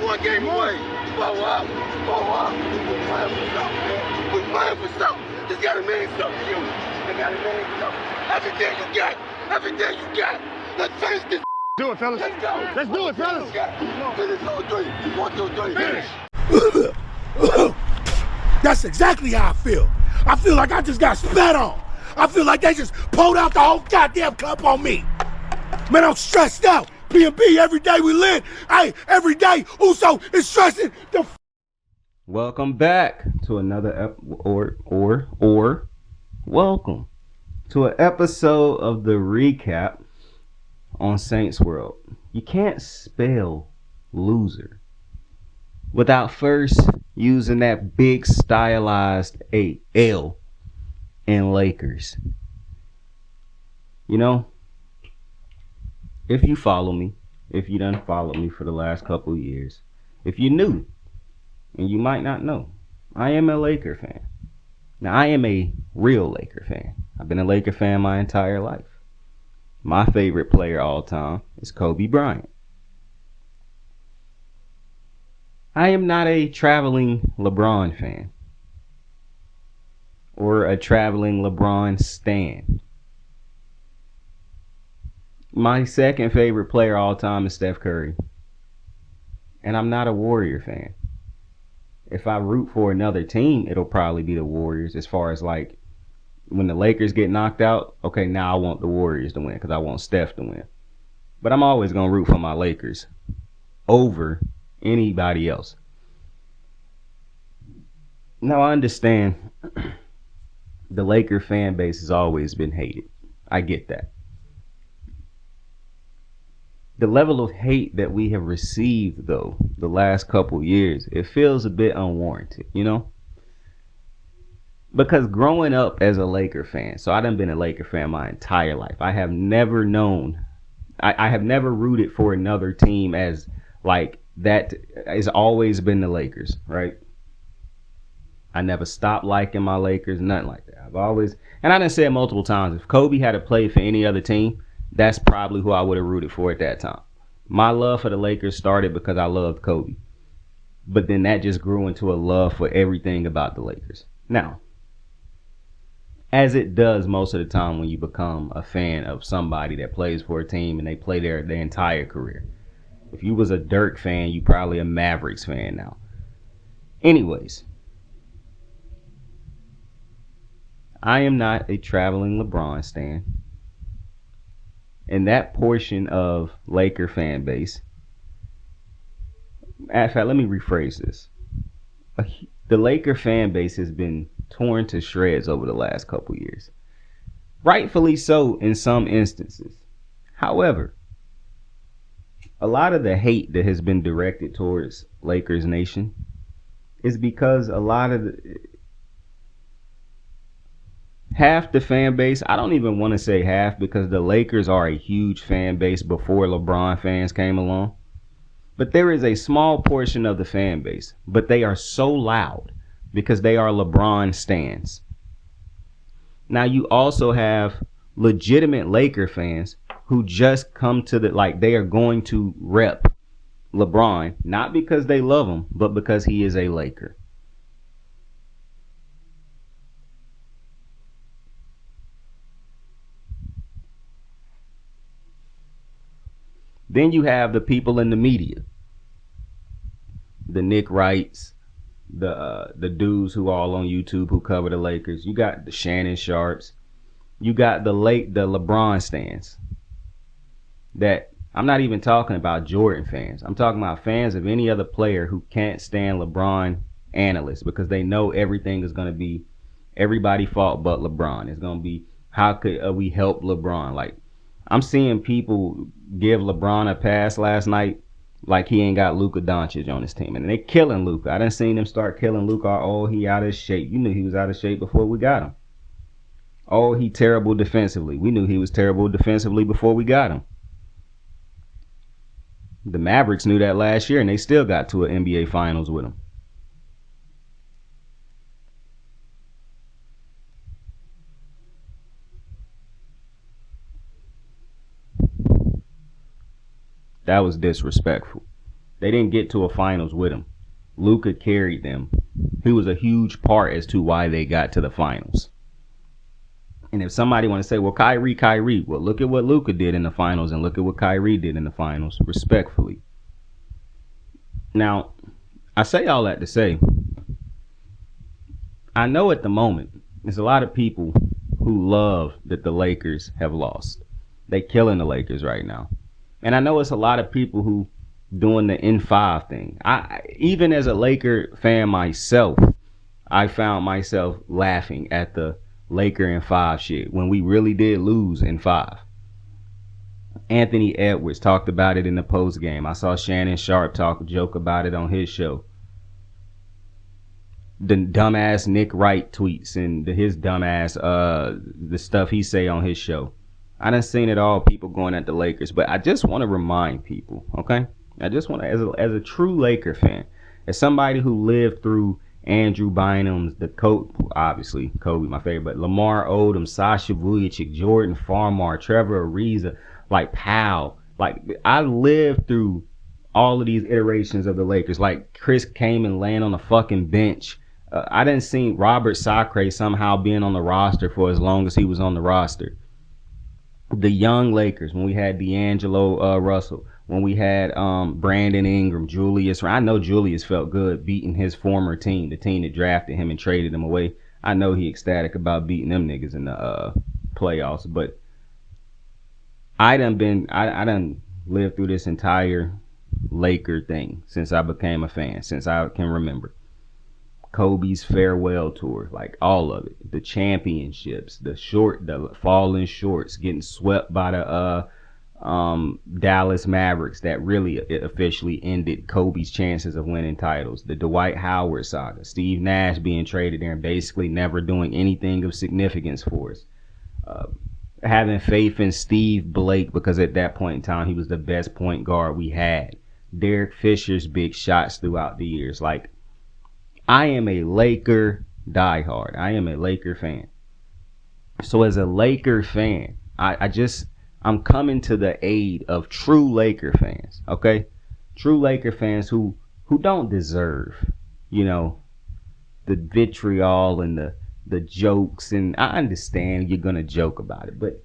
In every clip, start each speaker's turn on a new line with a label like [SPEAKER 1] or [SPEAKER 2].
[SPEAKER 1] one game away. Blow up. We're playing for something, man. We're playing for something. Just gotta mean something, you. They gotta mean something. Everything you got. Everything you got. Let's finish this.
[SPEAKER 2] Do it, fellas.
[SPEAKER 1] Let's go.
[SPEAKER 2] Let's do it, fellas.
[SPEAKER 1] Finish 2-3. 1, 2, 3. Finish.
[SPEAKER 3] That's exactly how I feel. I feel like I just got spat on. I feel like they just pulled out the whole goddamn cup on me. Man, I'm stressed out. B&B, every day we live. Hey, every day Uso is stressing the
[SPEAKER 4] Welcome back to another welcome to an episode of the recap on Saints World. You can't spell loser without first using that big stylized L in Lakers. You know, if you follow me, if you done followed me for the last couple of years, if you knew, and you might not know, I am a Laker fan. Now, I am a real Laker fan. I've been a Laker fan my entire life. My favorite player all time is Kobe Bryant. I am not a traveling LeBron fan or a traveling LeBron stan. My second favorite player all time is Steph Curry. And I'm not a Warrior fan. If I root for another team, it'll probably be the Warriors. As far as like when the Lakers get knocked out, okay, now I want the Warriors to win because I want Steph to win. But I'm always going to root for my Lakers over anybody else. Now, I understand the Laker fan base has always been hated. I get that. The level of hate that we have received, though, the last couple years, it feels a bit unwarranted, you know? Because growing up as a Laker fan, so I done been a Laker fan my entire life. I have never known, I have never rooted for another team as like that has always been the Lakers, right? I never stopped liking my Lakers, nothing like that. I've always, and I done said multiple times, if Kobe had to play for any other team, that's probably who I would have rooted for at that time. My love for the Lakers started because I loved Kobe. But then that just grew into a love for everything about the Lakers. Now, as it does most of the time when you become a fan of somebody that plays for a team and they play their entire career. If you was a Dirk fan, you probably a Mavericks fan now. Anyways, I am not a traveling LeBron stan. And that portion of Laker fan base, in fact, let me rephrase this. The Laker fan base has been torn to shreds over the last couple years. Rightfully so in some instances. However, a lot of the hate that has been directed towards Lakers Nation is because a lot of half the fan base, I don't even want to say half because the Lakers are a huge fan base before LeBron fans came along. But there is a small portion of the fan base, but they are so loud because they are LeBron stans. Now you also have legitimate Laker fans who just come to like they are going to rep LeBron, not because they love him, but because he is a Laker. Then you have the people in the media, the Nick Wrights, the dudes who are all on YouTube who cover the Lakers. You got the Shannon Sharps. You got the LeBron stans. That I'm not even talking about Jordan fans. I'm talking about fans of any other player who can't stand LeBron analysts because they know everything is going to be everybody fault but LeBron. It's going to be how could we help LeBron? Like I'm seeing people give LeBron a pass last night like he ain't got Luka Doncic on his team. And they killing Luka. I done seen them start killing Luka. Oh, he out of shape. You knew he was out of shape before we got him. Oh, he terrible defensively. We knew he was terrible defensively before we got him. The Mavericks knew that last year, and they still got to an NBA Finals with him. That was disrespectful. They didn't get to a finals with him. Luka carried them. He was a huge part as to why they got to the finals. And if somebody want to say, well, Kyrie, well, look at what Luka did in the finals and look at what Kyrie did in the finals, respectfully. Now, I say all that to say, I know at the moment, there's a lot of people who love that the Lakers have lost. They killing the Lakers right now. And I know it's a lot of people who doing the N5 thing. Even as a Laker fan myself, I found myself laughing at the Laker N5 shit when we really did lose in 5. Anthony Edwards talked about it in the post game. I saw Shannon Sharp joke about it on his show. The dumbass Nick Wright tweets and his dumbass the stuff he say on his show. I done seen it all, people going at the Lakers, but I just want to remind people, okay? I just want to, as a true Laker fan, as somebody who lived through Andrew Bynum's, obviously Kobe, my favorite, but Lamar Odom, Sasha Vujacic, Jordan Farmar, Trevor Ariza, like Powell, like I lived through all of these iterations of the Lakers. Like Chris Kaman laying on the fucking bench. I didn't see Robert Sacre somehow being on the roster for as long as he was on the roster. The young Lakers, when we had D'Angelo Russell, when we had Brandon Ingram, Julius. I know Julius felt good beating his former team, the team that drafted him and traded him away. I know he ecstatic about beating them niggas in the playoffs. But I done lived through this entire Laker thing since I became a fan, since I can remember. Kobe's farewell tour, like all of it, the championships, the falling shorts, getting swept by the Dallas Mavericks that really officially ended Kobe's chances of winning titles, the Dwight Howard saga, Steve Nash being traded there and basically never doing anything of significance for us, having faith in Steve Blake because at that point in time he was the best point guard we had, Derek Fisher's big shots throughout the years. Like, I am a Laker diehard. I am a Laker fan. So as a Laker fan, I'm coming to the aid of true Laker fans, okay? True Laker fans who don't deserve, the vitriol and the jokes. And I understand you're going to joke about it. But,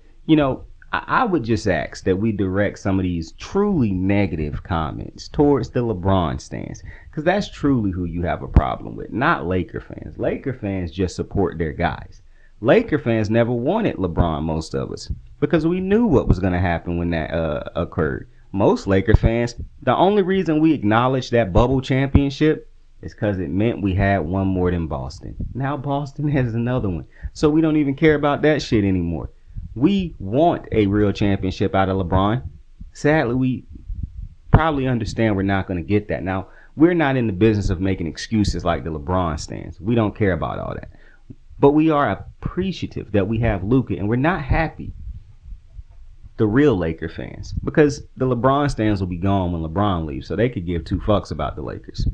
[SPEAKER 4] I would just ask that we direct some of these truly negative comments towards the LeBron stans, because that's truly who you have a problem with, not Laker fans. Laker fans just support their guys. Laker fans never wanted LeBron, most of us, because we knew what was going to happen when that occurred. Most Laker fans, the only reason we acknowledged that bubble championship is because it meant we had one more than Boston. Now Boston has another one, so we don't even care about that shit anymore. We want a real championship out of LeBron. Sadly, we probably understand we're not going to get that. Now, we're not in the business of making excuses like the LeBron stans. We don't care about all that. But we are appreciative that we have Luka, and we're not happy, the real Laker fans, because the LeBron stans will be gone when LeBron leaves, so they could give two fucks about the Lakers.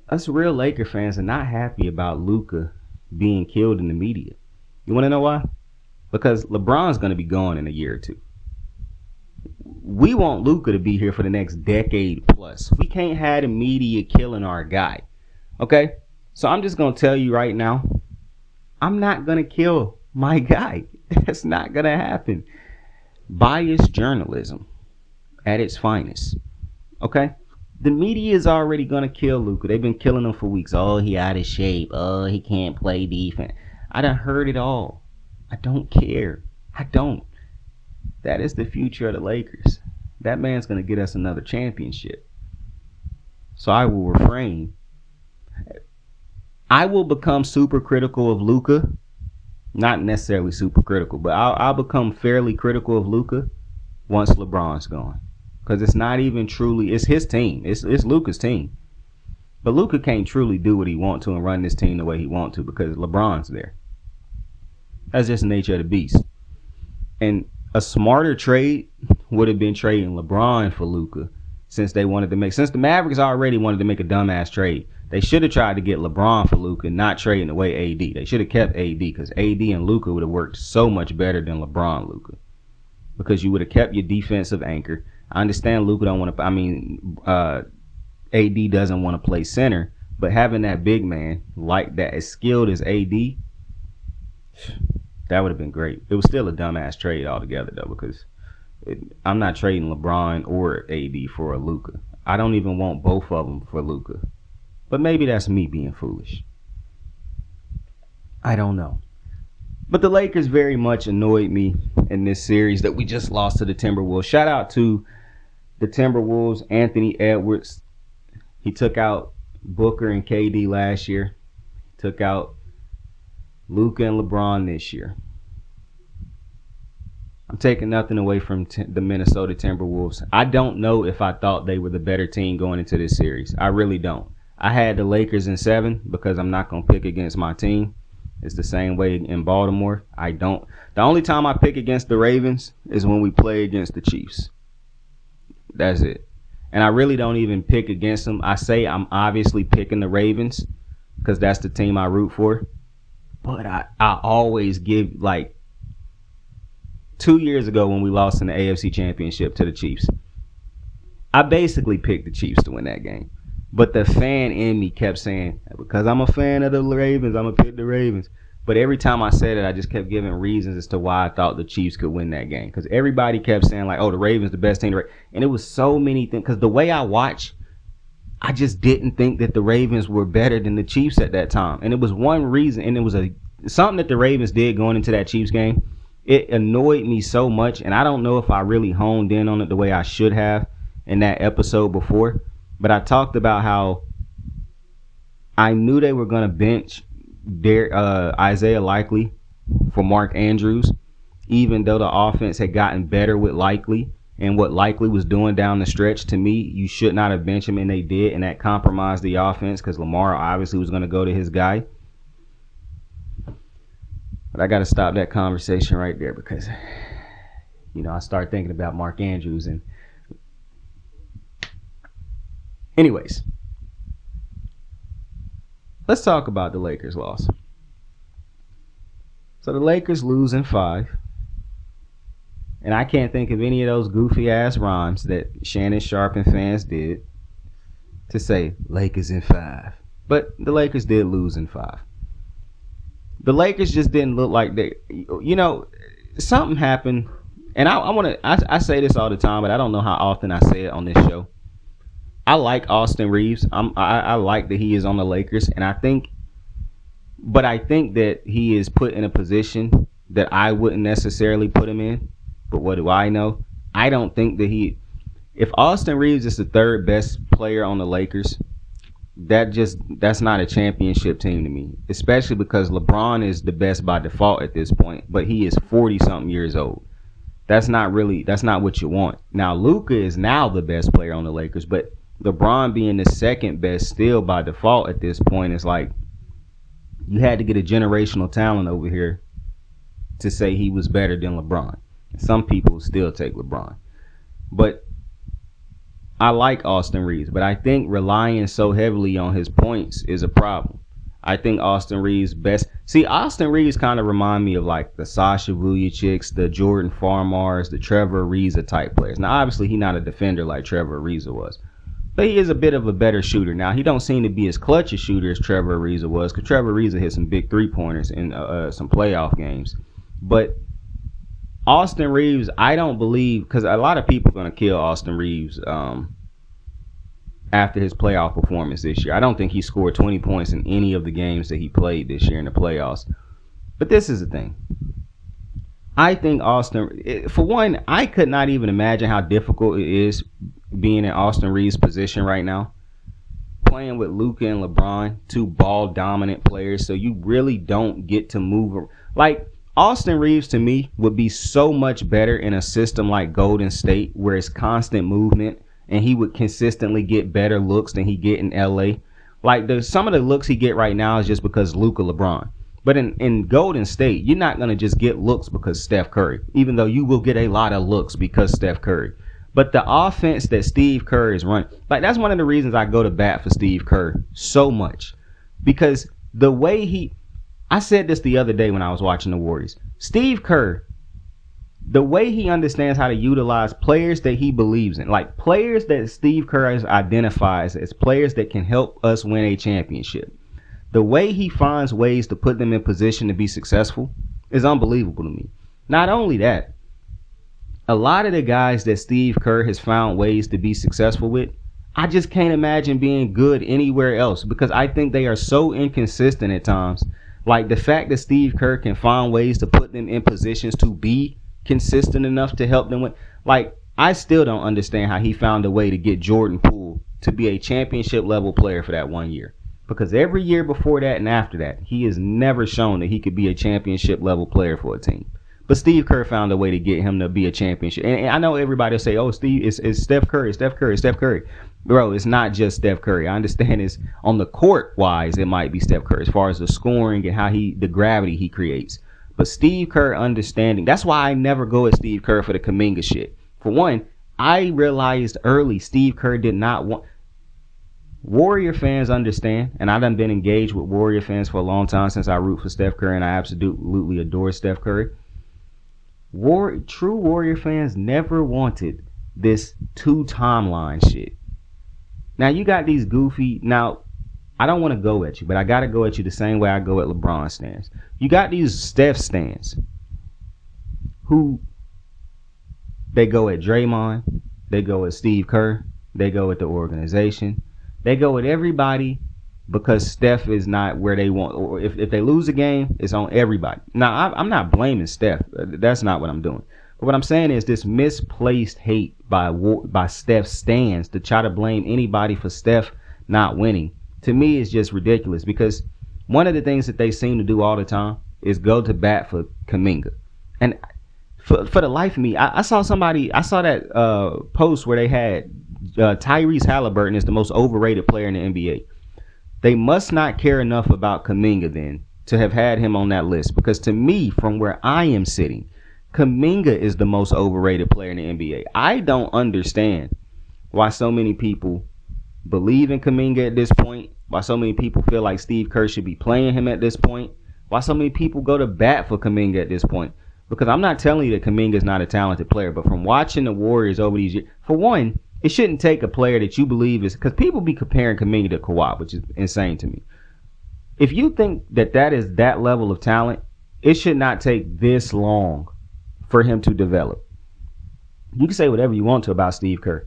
[SPEAKER 4] Us real Laker fans are not happy about Luka being killed in the media. You want to know why? Because LeBron's going to be gone in a year or two. We want Luka to be here for the next decade plus. We can't have the media killing our guy. Okay? So I'm just going to tell you right now, I'm not going to kill my guy. That's not going to happen. Biased journalism at its finest. Okay? The media is already going to kill Luka. They've been killing him for weeks. Oh, he out of shape. Oh, he can't play defense. I done heard it all. I don't care. I don't. That is the future of the Lakers. That man's going to get us another championship. So I will refrain. I will become super critical of Luka. Not necessarily super critical, but I'll become fairly critical of Luka once LeBron's gone. Because it's not even truly, it's his team. It's Luka's team. But Luka can't truly do what he wants to and run this team the way he wants to because LeBron's there. That's just the nature of the beast. And a smarter trade would have been trading LeBron for Luka since the Mavericks already wanted to make a dumbass trade. They should have tried to get LeBron for Luka, not trading away AD. They should have kept AD because AD and Luka would have worked so much better than LeBron Luka. Because you would have kept your defensive anchor. I understand Luka don't want to. AD doesn't want to play center, but having that big man like that, as skilled as AD, that would have been great. It was still a dumbass trade altogether, though, because I'm not trading LeBron or AD for a Luka. I don't even want both of them for Luka. But maybe that's me being foolish. I don't know. But the Lakers very much annoyed me in this series that we just lost to the Timberwolves. Shout out to the Timberwolves, Anthony Edwards. He took out Booker and KD last year. Took out Luka and LeBron this year. I'm taking nothing away from the Minnesota Timberwolves. I don't know if I thought they were the better team going into this series. I really don't. I had the Lakers in 7 because I'm not going to pick against my team. It's the same way in Baltimore. I don't. The only time I pick against the Ravens is when we play against the Chiefs. That's it. And I really don't even pick against them. I say I'm obviously picking the Ravens because that's the team I root for. But I always give, like, 2 years ago when we lost in the AFC Championship to the Chiefs, I basically picked the Chiefs to win that game. But the fan in me kept saying, because I'm a fan of the Ravens, I'm going to pick the Ravens. But every time I said it, I just kept giving reasons as to why I thought the Chiefs could win that game. Because everybody kept saying, like, oh, the Ravens the best team. And it was so many things. Because the way I watch, I just didn't think that the Ravens were better than the Chiefs at that time. And it was one reason, and it was something that the Ravens did going into that Chiefs game. It annoyed me so much, and I don't know if I really honed in on it the way I should have in that episode before. But I talked about how I knew they were going to bench Isaiah Likely for Mark Andrews, even though the offense had gotten better with Likely and what Likely was doing down the stretch. To me, you should not have benched him, and they did, and that compromised the offense because Lamar obviously was going to go to his guy. But I got to stop that conversation right there because, I start thinking about Mark Andrews. And anyways, let's talk about the Lakers' loss. So the Lakers lose in 5. And I can't think of any of those goofy-ass rhymes that Shannon Sharp and fans did to say Lakers in 5. But the Lakers did lose in 5. The Lakers just didn't look like they, something happened. And I say this all the time, but I don't know how often I say it on this show. I like Austin Reeves. I like that he is on the Lakers. And I think that he is put in a position that I wouldn't necessarily put him in. But what do I know? I don't think that if Austin Reeves is the third best player on the Lakers, that's not a championship team to me, especially because LeBron is the best by default at this point, but he is 40-something years old. That's not what you want. Now, Luka is now the best player on the Lakers, but LeBron being the second best still by default at this point is like you had to get a generational talent over here to say he was better than LeBron. Some people still take LeBron. But I like Austin Reeves, but I think relying so heavily on his points is a problem. I think Austin Reeves Austin Reeves kind of remind me of like the Sasha Vujacics, the Jordan Farmars, the Trevor Ariza type players. Now, obviously, he's not a defender like Trevor Ariza was, but he is a bit of a better shooter. Now, he don't seem to be as clutch a shooter as Trevor Ariza was, because Trevor Ariza hit some big three-pointers in some playoff games. But Austin Reeves, I don't believe, because a lot of people are going to kill Austin Reeves after his playoff performance this year. I don't think he scored 20 points in any of the games that he played this year in the playoffs. But this is the thing. I think for one, I could not even imagine how difficult it is being in Austin Reeves' position right now. Playing with Luka and LeBron, 2 ball-dominant players, so you really don't get to move. Like, Austin Reeves, to me, would be so much better in a system like Golden State where it's constant movement and he would consistently get better looks than he get in L.A. Like, some of the looks he get right now is just because Luka LeBron. But in Golden State, you're not going to just get looks because Steph Curry, even though you will get a lot of looks because Steph Curry. But the offense that Steve Kerr is running, like, that's one of the reasons I go to bat for Steve Kerr so much. Because the way I said this the other day when I was watching the Warriors. Steve Kerr the way he understands how to utilize players that he believes in, like players that Steve Kerr identifies as players that can help us win a championship. The way he finds ways to put them in position to be successful is unbelievable to me. Not only that, a lot of the guys that Steve Kerr has found ways to be successful with, I just can't imagine being good anywhere else because I think they are so inconsistent at times. Like the fact that Steve Kerr can find ways to put them in positions to be consistent enough to help them win. Like, I still don't understand how he found a way to get Jordan Poole to be a championship level player for that 1 year. Because every year before that and after that, he has never shown that he could be a championship level player for a team. But Steve Kerr found a way to get him to be a championship. And I know everybody will say, oh, Steve, it's Steph Curry, Steph Curry, Steph Curry. Bro, it's not just Steph Curry. I understand it's on the court wise, it might be Steph Curry as far as the scoring and how the gravity he creates. But Steve Kerr understanding, that's why I never go at Steve Kerr for the Kuminga shit. For one, I realized early Steve Kerr did not want. Warrior fans understand, and I've been engaged with Warrior fans for a long time since I root for Steph Curry, and I absolutely adore Steph Curry. True Warrior fans never wanted this two timeline shit. Now you got these goofy. Now I don't want to go at you, but I got to go at you the same way I go at LeBron stands. You got these Steph stands who they go at Draymond, they go at Steve Kerr, they go at the organization, they go at everybody because Steph is not where they want. Or if they lose a game, it's on everybody. Now I'm not blaming Steph. That's not what I'm doing. But what I'm saying is this misplaced hate by Steph stands to try to blame anybody for Steph not winning. To me, it's just ridiculous because one of the things that they seem to do all the time is go to bat for Kuminga. And for the life of me, I saw that post where they had Tyrese Halliburton is the most overrated player in the NBA. They must not care enough about Kuminga then to have had him on that list because to me, from where I am sitting, Kuminga is the most overrated player in the NBA. I don't understand why so many people believe in Kuminga at this point, why so many people feel like Steve Kerr should be playing him at this point, why so many people go to bat for Kuminga at this point. Because I'm not telling you that Kuminga is not a talented player, but from watching the Warriors over these years, for one, it shouldn't take a player that you believe is, because people be comparing Kuminga to Kawhi, which is insane to me. If you think that is that level of talent, it should not take this long for him to develop. You can say whatever you want to about Steve Kerr.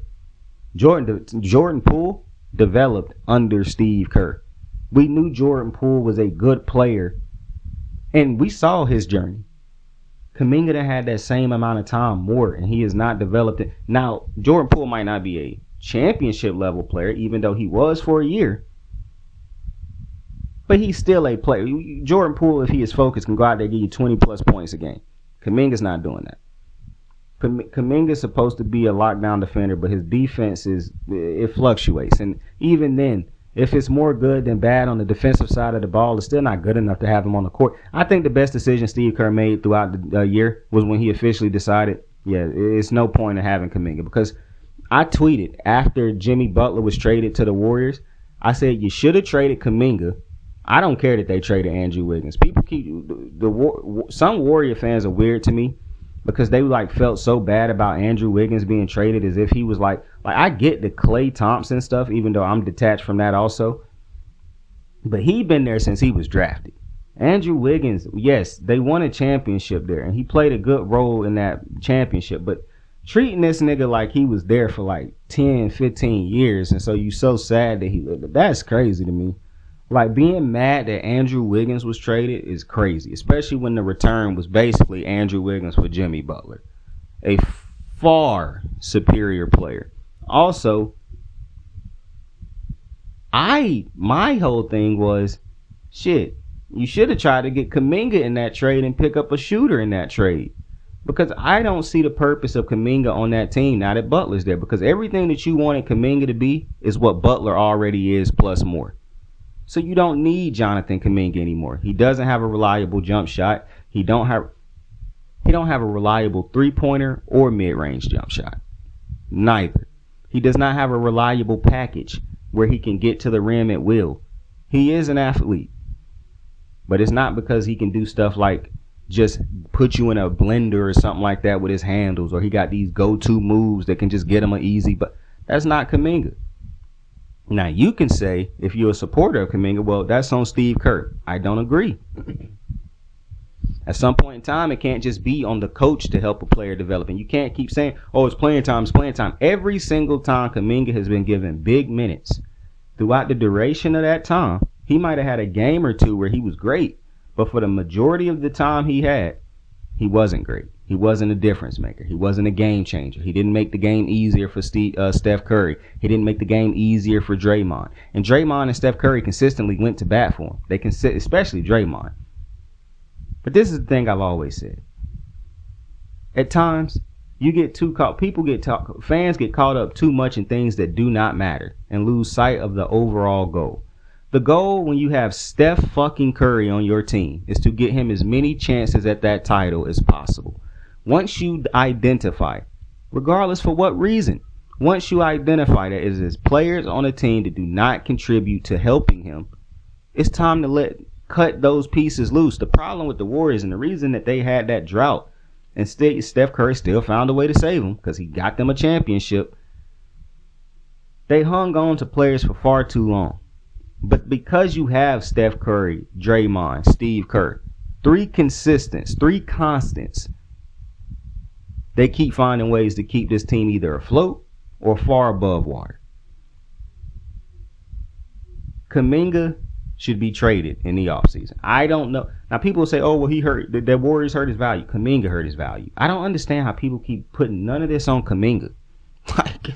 [SPEAKER 4] Jordan Poole developed under Steve Kerr. We knew Jordan Poole was a good player, and we saw his journey. Kuminga done had that same amount of time more, and he has not developed it. Now, Jordan Poole might not be a championship level player, even though he was for a year, but he's still a player. Jordan Poole, if he is focused, can go out there and give you 20 plus points a game. Kuminga's not doing that. Kuminga's supposed to be a lockdown defender, but his defense it fluctuates. And even then, if it's more good than bad on the defensive side of the ball, it's still not good enough to have him on the court. I think the best decision Steve Kerr made throughout the year was when he officially decided, it's no point in having Kuminga. Because I tweeted after Jimmy Butler was traded to the Warriors, I said you should have traded Kuminga. I don't care that they traded Andrew Wiggins. People some Warrior fans are weird to me because they felt so bad about Andrew Wiggins being traded as if he was like I get the Klay Thompson stuff, even though I'm detached from that also. But he been there since he was drafted. Andrew Wiggins, yes, they won a championship there, and he played a good role in that championship. But treating this nigga like he was there for 10, 15 years, and so you so sad that that's crazy to me. Being mad that Andrew Wiggins was traded is crazy, especially when the return was basically Andrew Wiggins for Jimmy Butler, a far superior player. Also, my whole thing was, shit, you should have tried to get Kuminga in that trade and pick up a shooter in that trade. Because I don't see the purpose of Kuminga on that team now that Butler's there. Because everything that you wanted Kuminga to be is what Butler already is plus more. So you don't need Jonathan Kuminga anymore. He doesn't have a reliable jump shot. He don't have a reliable three-pointer or mid-range jump shot. Neither. He does not have a reliable package where he can get to the rim at will. He is an athlete, but it's not because he can do stuff like just put you in a blender or something like that with his handles, or he got these go-to moves that can just get him an easy. But that's not Kuminga. Now you can say, if you're a supporter of Kuminga, well, that's on Steve Kerr. I don't agree. At some point in time, it can't just be on the coach to help a player develop. And you can't keep saying, oh, it's playing time, it's playing time. Every single time Kuminga has been given big minutes throughout the duration of that time, he might have had a game or two where he was great. But for the majority of the time he had, he wasn't great. He wasn't a difference maker. He wasn't a game changer. He didn't make the game easier for Steph Curry. He didn't make the game easier for Draymond. And Draymond and Steph Curry consistently went to bat for him. They especially Draymond. But this is the thing I've always said. At times, you get too caught. Fans get caught up too much in things that do not matter and lose sight of the overall goal. The goal when you have Steph fucking Curry on your team is to get him as many chances at that title as possible. Once you identify, regardless for what reason, once you identify that it is players on a team that do not contribute to helping him, it's time to cut those pieces loose. The problem with the Warriors, and the reason that they had that drought, and Steph Curry still found a way to save them because he got them a championship, they hung on to players for far too long. But because you have Steph Curry, Draymond, Steve Kerr, three constants, they keep finding ways to keep this team either afloat or far above water. Kuminga should be traded in the offseason. I don't know. Now, people say, oh, well, he hurt. The Warriors hurt his value. Kuminga hurt his value. I don't understand how people keep putting none of this on Kuminga. Like,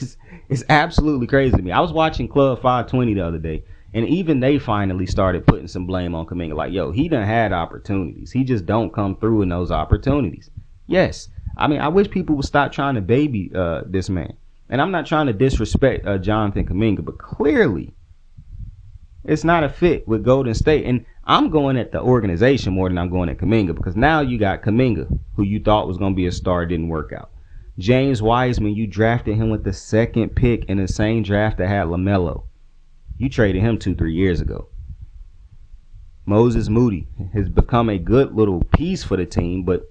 [SPEAKER 4] it's absolutely crazy to me. I was watching Club 520 the other day, and even they finally started putting some blame on Kuminga. Like, yo, he done had opportunities. He just don't come through in those opportunities. Yes. I mean, I wish people would stop trying to baby this man. And I'm not trying to disrespect Jonathan Kuminga, but clearly it's not a fit with Golden State. And I'm going at the organization more than I'm going at Kuminga, because now you got Kuminga, who you thought was going to be a star, didn't work out. James Wiseman, you drafted him with the second pick in the same draft that had LaMelo. You traded him 2-3 years ago. Moses Moody has become a good little piece for the team, but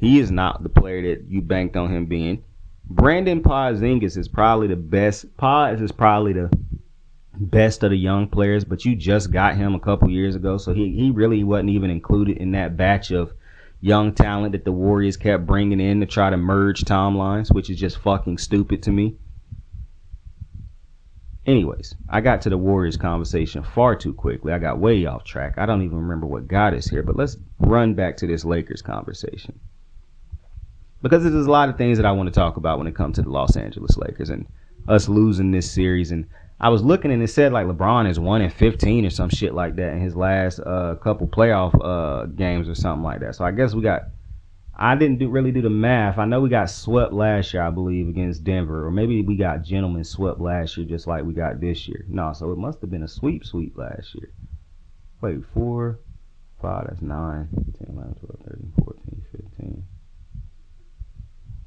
[SPEAKER 4] he is not the player that you banked on him being. Brandon Porzingis is probably the best. Poz is probably the best of the young players, but you just got him a couple years ago, so he really wasn't even included in that batch of young talent that the Warriors kept bringing in to try to merge timelines, which is just fucking stupid to me. Anyways, I got to the Warriors conversation far too quickly. I got way off track. I don't even remember what got us here, but let's run back to this Lakers conversation, because there's a lot of things that I want to talk about when it comes to the Los Angeles Lakers and us losing this series. And I was looking and it said like LeBron is 1-15 or some shit like that in his last couple playoff games or something like that. So I guess I didn't really do the math. I know we got swept last year, I believe, against Denver, or maybe we got gentlemen swept last year just like we got this year. No, so it must have been a sweep last year. Wait, 4, 5, that's 9, 10, 11, 12, 13, 14, 15.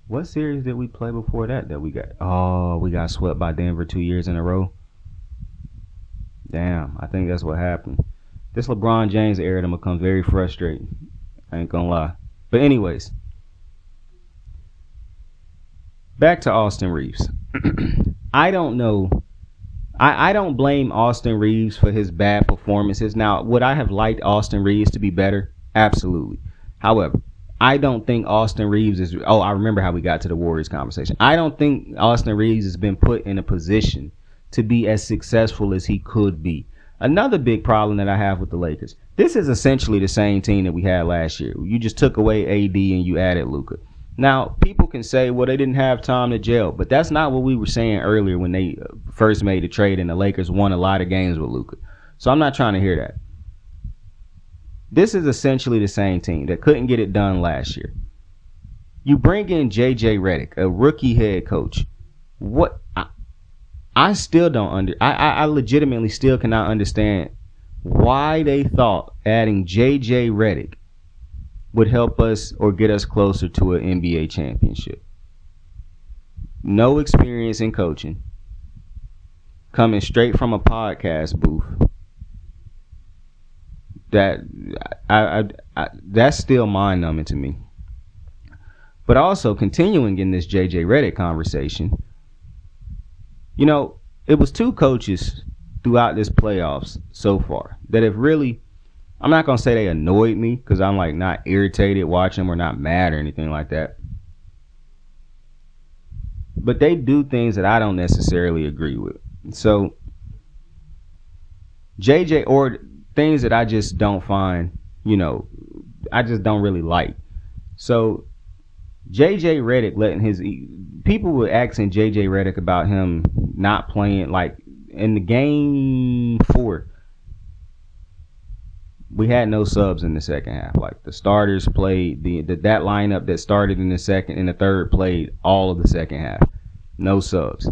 [SPEAKER 4] What series did we play before that we got? Oh, we got swept by Denver 2 years in a row. Damn, I think that's what happened. This LeBron James era to become very frustrating. I ain't gonna lie. But anyways, back to Austin Reeves. I don't know. I don't blame Austin Reeves for his bad performances. Now, would I have liked Austin Reeves to be better? Absolutely. However, I don't think Austin Reeves is... Oh, I remember how we got to the Warriors conversation. I don't think Austin Reeves has been put in a position to be as successful as he could be. Another big problem that I have with the Lakers, this is essentially the same team that we had last year. You just took away AD and you added Luka. Now, people can say, well, they didn't have time to gel, but that's not what we were saying earlier when they first made the trade and the Lakers won a lot of games with Luka. So I'm not trying to hear that. This is essentially the same team that couldn't get it done last year. You bring in JJ Reddick, a rookie head coach. What? I still don't I legitimately still cannot understand why they thought adding JJ Reddick would help us or get us closer to an NBA championship. No experience in coaching. Coming straight from a podcast booth. that's still mind numbing to me. But also continuing in this JJ Reddick conversation, you know, it was two coaches throughout this playoffs so far that have really, I'm not going to say they annoyed me because I'm like not irritated watching them or not mad or anything like that. But they do things that I don't necessarily agree with. So JJ, or things that I just don't find, you know, I just don't really like. So JJ Reddick letting people were asking JJ Reddick about him not playing, like in the game 4. We had no subs in the second half. Like the starters played that lineup that started in the second and the third played all of the second half. No subs.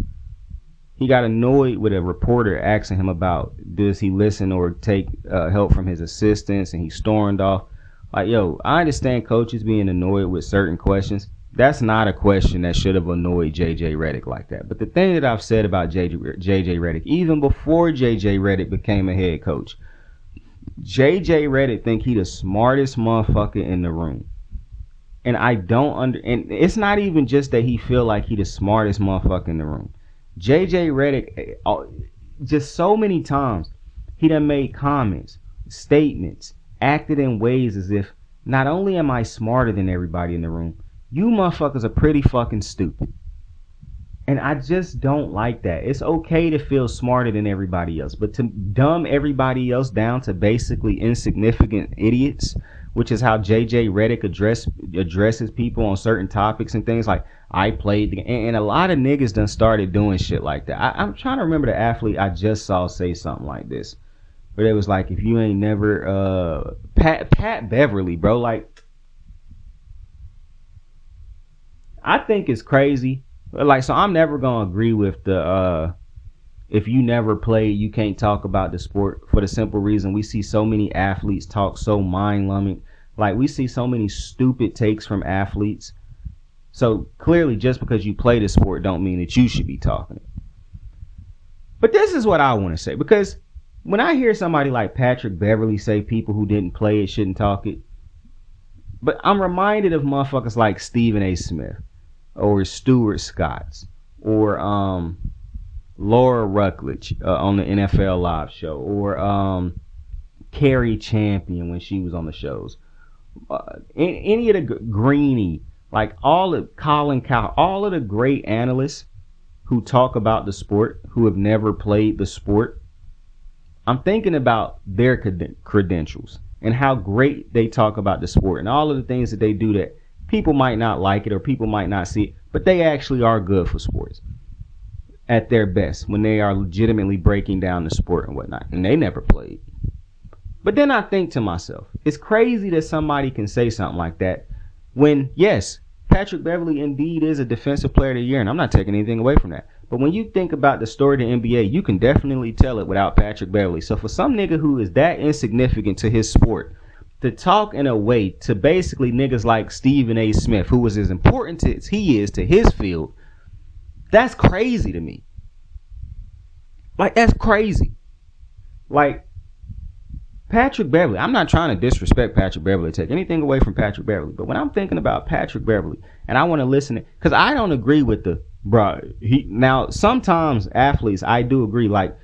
[SPEAKER 4] He got annoyed with a reporter asking him about does he listen or take help from his assistants, and he stormed off. Like, yo, I understand coaches being annoyed with certain questions. That's not a question that should have annoyed JJ Reddick like that. But the thing that I've said about JJ Reddick, even before JJ Reddick became a head coach, JJ Reddick think he the smartest motherfucker in the room. And I don't and it's not even just that he feel like he the smartest motherfucker in the room. JJ Reddick, just so many times, he done made comments, statements, acted in ways as if not only am I smarter than everybody in the room, you motherfuckers are pretty fucking stupid. And I just don't like that. It's okay to feel smarter than everybody else, but to dumb everybody else down to basically insignificant idiots, which is how JJ Reddick addresses people on certain topics and things like, I played the game. And a lot of niggas done started doing shit like that. I'm trying to remember the athlete I just saw say something like this. But it was like, if you ain't never Pat Beverly, bro, like, I think it's crazy. Like, so I'm never gonna agree with the if you never played, you can't talk about the sport, for the simple reason we see so many athletes talk so mind-numbing. Like, we see so many stupid takes from athletes. So clearly, just because you play the sport don't mean that you should be talking it. But this is what I want to say, because when I hear somebody like Patrick Beverly say people who didn't play it shouldn't talk it, but I'm reminded of motherfuckers like Stephen A. Smith or Stuart Scotts or Laura Ruckledge on the NFL Live show, or Carrie Champion when she was on the shows, any of the Greeny, like all of Colin Cowherd, all of the great analysts who talk about the sport who have never played the sport. I'm thinking about their credentials and how great they talk about the sport and all of the things that they do that people might not like it or people might not see it, but they actually are good for sports at their best when they are legitimately breaking down the sport and whatnot. And they never played. But then I think to myself, it's crazy that somebody can say something like that when, yes, Patrick Beverly indeed is a defensive player of the year, and I'm not taking anything away from that. But when you think about the story of the NBA, you can definitely tell it without Patrick Beverly. So for some nigga who is that insignificant to his sport to talk in a way to basically niggas like Stephen A. Smith, who was as important as he is to his field, that's crazy to me. Like, that's crazy. Like, Patrick Beverly, I'm not trying to disrespect Patrick Beverly, take anything away from Patrick Beverly, but when I'm thinking about Patrick Beverly and I want to listen to, because I don't agree with the, now sometimes athletes, I do agree, like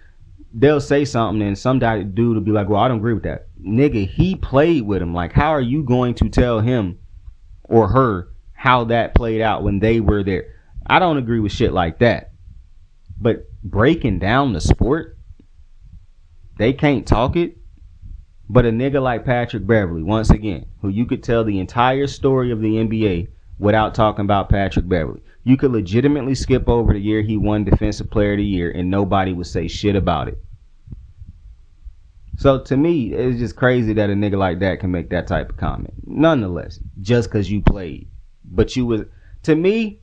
[SPEAKER 4] they'll say something and some dude will be like, well, I don't agree with that. Nigga, he played with him. Like, how are you going to tell him or her how that played out when they were there? I don't agree with shit like that. But breaking down the sport, they can't talk it. But a nigga like Patrick Beverly, once again, who you could tell the entire story of the NBA without talking about Patrick Beverly. You could legitimately skip over the year he won Defensive Player of the Year and nobody would say shit about it. So to me, it's just crazy that a nigga like that can make that type of comment. Nonetheless, just because you played. But you was, to me,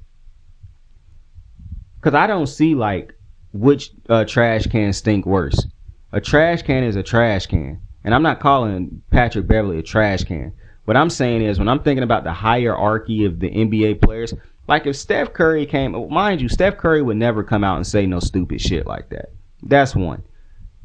[SPEAKER 4] because I don't see like which trash can stink worse. A trash can is a trash can. And I'm not calling Patrick Beverly a trash can. What I'm saying is, when I'm thinking about the hierarchy of the NBA players, like if Steph Curry came, mind you, Steph Curry would never come out and say no stupid shit like that. That's one.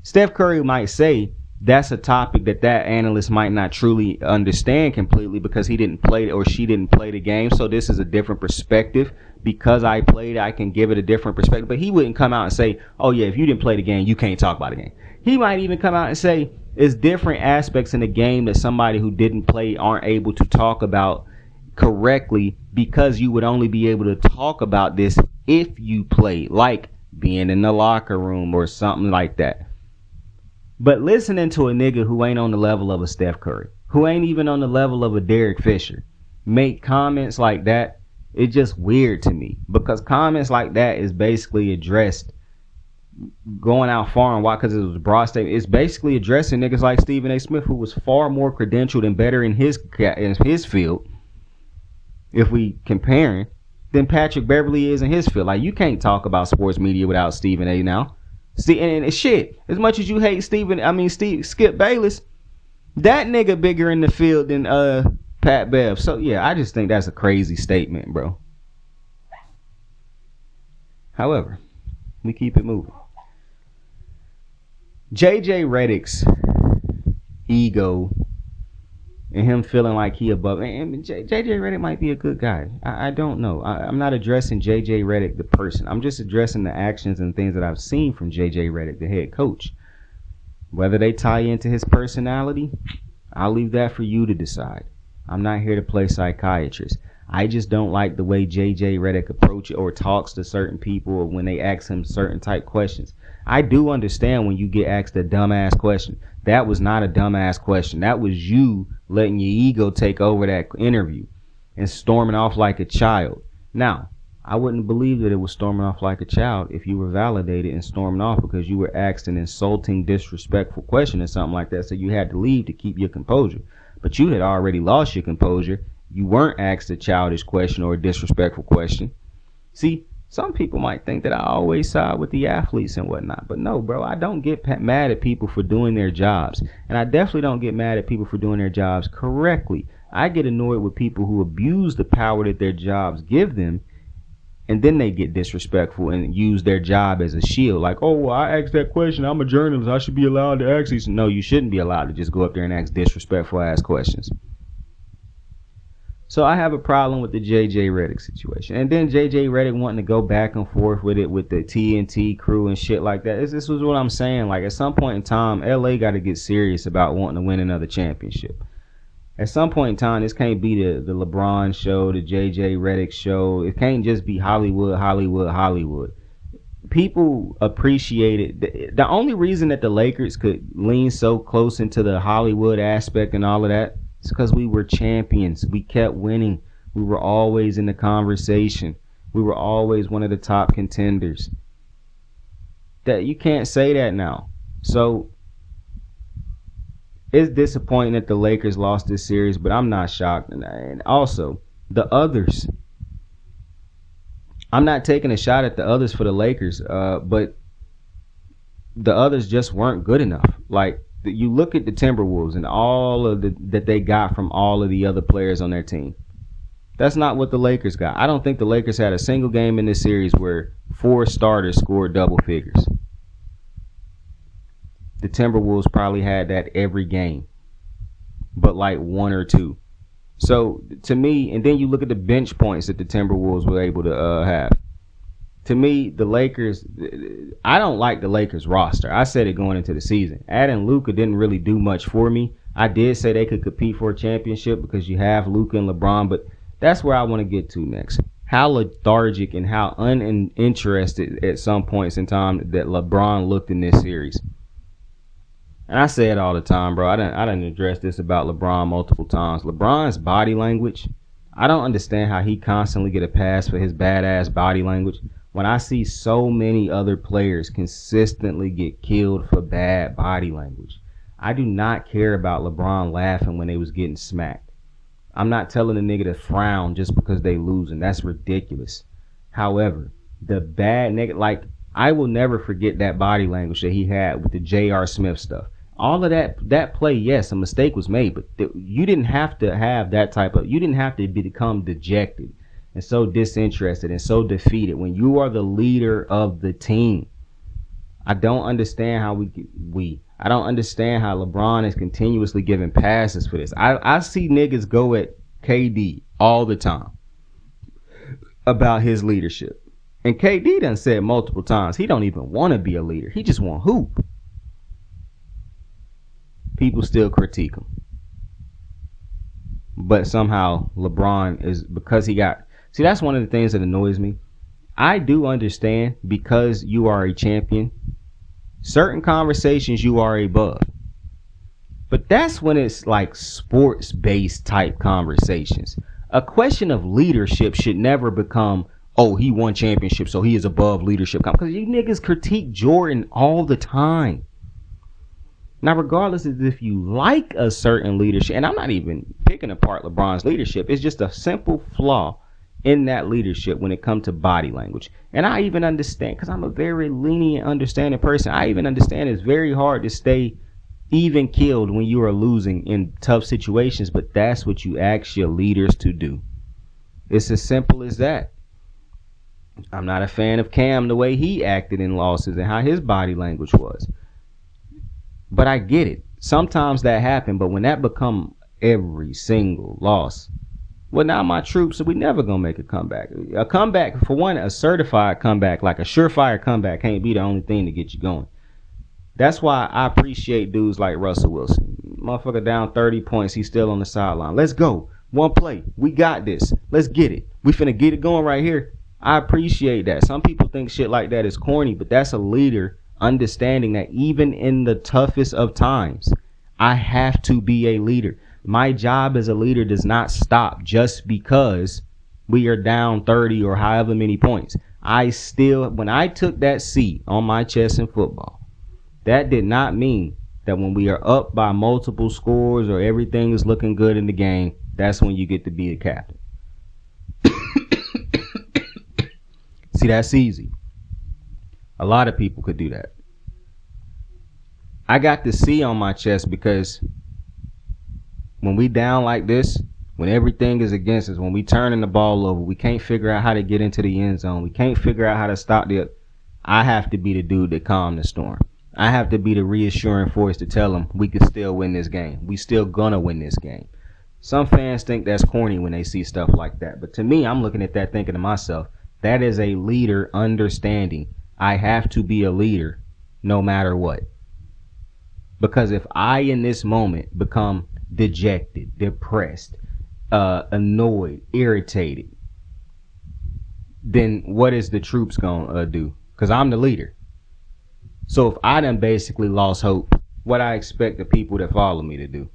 [SPEAKER 4] Steph Curry might say, that's a topic that analyst might not truly understand completely because he didn't play or she didn't play the game. So this is a different perspective. Because I played, I can give it a different perspective. But he wouldn't come out and say, oh, yeah, if you didn't play the game, you can't talk about the game. He might even come out and say it's different aspects in the game that somebody who didn't play aren't able to talk about correctly because you would only be able to talk about this if you played, like being in the locker room or something like that. But listening to a nigga who ain't on the level of a Steph Curry, who ain't even on the level of a Derek Fisher, make comments like that, it's just weird to me because comments like that is basically addressed going out far and wide because it was a broad statement. It's basically addressing niggas like Stephen A. Smith, who was far more credentialed and better in his field, if we comparing, than Patrick Beverly is in his field. Like, you can't talk about sports media without Stephen A. now. See, and shit, as much as you hate Skip Bayless, that nigga bigger in the field than Pat Bev. So yeah, I just think that's a crazy statement, bro. However, we keep it moving. JJ Reddick's ego and him feeling like he above, and JJ Reddick might be a good guy. I don't know. I'm not addressing JJ Reddick the person. I'm just addressing the actions and things that I've seen from JJ Reddick, the head coach. Whether they tie into his personality, I'll leave that for you to decide. I'm not here to play psychiatrist. I just don't like the way JJ Reddick approaches or talks to certain people or when they ask him certain type questions. I do understand when you get asked a dumbass question. That was not a dumbass question. That was you letting your ego take over that interview and storming off like a child. Now, I wouldn't believe that it was storming off like a child if you were validated and storming off because you were asked an insulting, disrespectful question or something like that, so you had to leave to keep your composure. But you had already lost your composure. You weren't asked a childish question or a disrespectful question. See, some people might think that I always side with the athletes and whatnot. But no, bro, I don't get mad at people for doing their jobs. And I definitely don't get mad at people for doing their jobs correctly. I get annoyed with people who abuse the power that their jobs give them. And then they get disrespectful and use their job as a shield. Like, oh, well, I asked that question. I'm a journalist. I should be allowed to ask these. No, you shouldn't be allowed to just go up there and ask disrespectful ass questions. So I have a problem with the JJ Reddick situation. And then JJ Reddick wanting to go back and forth with it with the TNT crew and shit like that. This was what I'm saying. Like, at some point in time, LA got to get serious about wanting to win another championship. At some point in time, this can't be the LeBron show, the JJ Reddick show. It can't just be Hollywood. People appreciate it. The only reason that the Lakers could lean so close into the Hollywood aspect and all of that is because we were champions. We kept winning. We were always in the conversation. We were always one of the top contenders. That you can't say that now. So it's disappointing that the Lakers lost this series, but I'm not shocked. And also, the others. I'm not taking a shot at the others for the Lakers, but the others just weren't good enough. Like, you look at the Timberwolves and all of that they got from all of the other players on their team. That's not what the Lakers got. I don't think the Lakers had a single game in this series where 4 starters scored double figures. The Timberwolves probably had that every game, but like 1 or 2. So to me, and then you look at the bench points that the Timberwolves were able to have. To me, the Lakers, I don't like the Lakers roster. I said it going into the season. Adding Luka didn't really do much for me. I did say they could compete for a championship because you have Luka and LeBron, but that's where I want to get to next. How lethargic and how uninterested at some points in time that LeBron looked in this series. And I say it all the time, bro. I didn't address this about LeBron multiple times. LeBron's body language, I don't understand how he constantly get a pass for his badass body language when I see so many other players consistently get killed for bad body language. I do not care about LeBron laughing when they was getting smacked. I'm not telling a nigga to frown just because they losing. That's ridiculous. However, the bad nigga, like, I will never forget that body language that he had with the J.R. Smith stuff. All of that play, yes, a mistake was made, but you didn't have to have that type of, you didn't have to become dejected and so disinterested and so defeated when you are the leader of the team. I don't understand how I don't understand how LeBron is continuously giving passes for this. I see niggas go at KD all the time about his leadership. And KD done said multiple times he don't even want to be a leader. He just want hoop. People still critique him. But somehow LeBron is, because he got, see, that's one of the things that annoys me. I do understand, because you are a champion, certain conversations you are above. But that's when it's like sports-based type conversations. A question of leadership should never become, oh, he won championship, so he is above leadership. Because you niggas critique Jordan all the time. Now, regardless of if you like a certain leadership, and I'm not even picking apart LeBron's leadership, it's just a simple flaw in that leadership when it comes to body language. And I even understand, because I'm a very lenient, understanding person, I even understand it's very hard to stay even killed when you are losing in tough situations, but that's what you ask your leaders to do. It's as simple as that. I'm not a fan of Cam, the way he acted in losses and how his body language was. But I get it. Sometimes that happens, but when that become every single loss, well, now my troops, we never gonna make a comeback. A comeback, for one, a certified comeback, like a surefire comeback, can't be the only thing to get you going. That's why I appreciate dudes like Russell Wilson. Motherfucker down 30 points, he's still on the sideline. Let's go. One play. We got this. Let's get it. We finna get it going right here. I appreciate that. Some people think shit like that is corny, but that's a leader understanding that even in the toughest of times, I have to be a leader. My job as a leader does not stop just because we are down 30 or however many points. When I took that C on my chest in football, that did not mean that when we are up by multiple scores or everything is looking good in the game, that's when you get to be a captain. See, that's easy. A lot of people could do that. I got the C on my chest because when we down like this, when everything is against us, when we turning the ball over, we can't figure out how to get into the end zone, we can't figure out how to stop I have to be the dude that calm the storm. I have to be the reassuring force to tell them we can still win this game. We still gonna win this game. Some fans think that's corny when they see stuff like that. But to me, I'm looking at that thinking to myself, that is a leader understanding. I have to be a leader no matter what. Because if I, in this moment, become dejected, depressed, annoyed, irritated, then what is the troops gonna do? Because I'm the leader. So if I done basically lost hope, what I expect the people that follow me to do?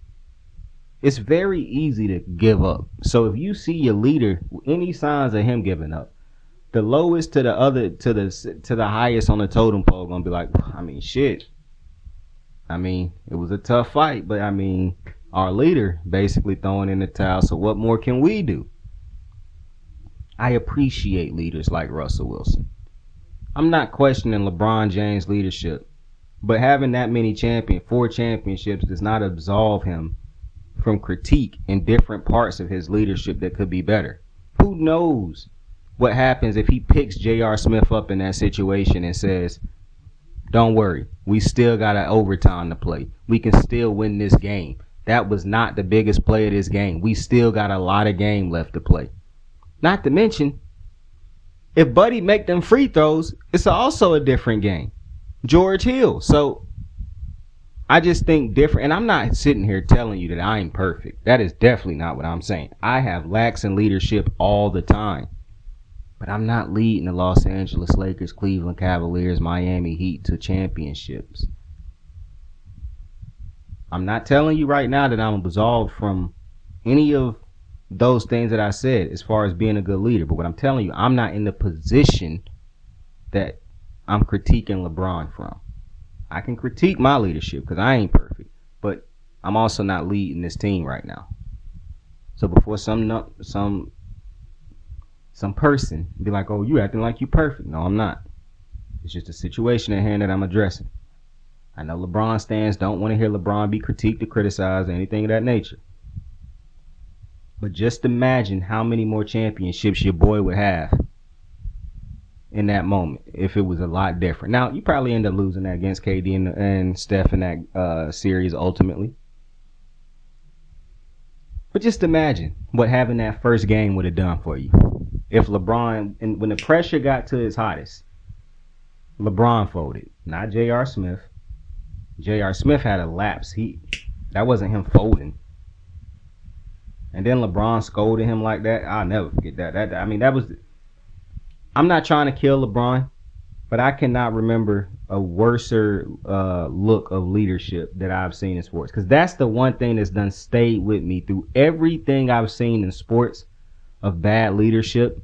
[SPEAKER 4] It's very easy to give up. So if you see your leader, any signs of him giving up, the lowest to the highest on the totem pole gonna be like, I mean, shit. I mean, it was a tough fight, but I mean, our leader basically throwing in the towel. So what more can we do? I appreciate leaders like Russell Wilson. I'm not questioning LeBron James' leadership, but having that many 4 championships does not absolve him from critique in different parts of his leadership that could be better. Who knows what happens if he picks J.R. Smith up in that situation and says, don't worry, we still got an overtime to play. We can still win this game. That was not the biggest play of this game. We still got a lot of game left to play. Not to mention, if Buddy make them free throws, it's also a different game. George Hill. So I just think different. And I'm not sitting here telling you that I'm perfect. That is definitely not what I'm saying. I have lacks in leadership all the time. But I'm not leading the Los Angeles Lakers, Cleveland Cavaliers, Miami Heat to championships. I'm not telling you right now that I'm absolved from any of those things that I said as far as being a good leader. But what I'm telling you, I'm not in the position that I'm critiquing LeBron from. I can critique my leadership because I ain't perfect. But I'm also not leading this team right now. So before some person be like, oh, you acting like you perfect. No, I'm not. It's just a situation at hand that I'm addressing. I know LeBron stands don't want to hear LeBron be critiqued or criticized or anything of that nature. But just imagine how many more championships your boy would have in that moment if it was a lot different. Now, you probably end up losing that against KD and Steph in that series ultimately. But just imagine what having that first game would have done for you. If LeBron, and when the pressure got to its hottest, LeBron folded, not J.R. Smith. J.R. Smith had a lapse. That wasn't him folding. And then LeBron scolded him like that. I'll never forget that. That was. I'm not trying to kill LeBron, but I cannot remember a worser look of leadership that I've seen in sports. Because that's the one thing that's done stayed with me through everything I've seen in sports of bad leadership.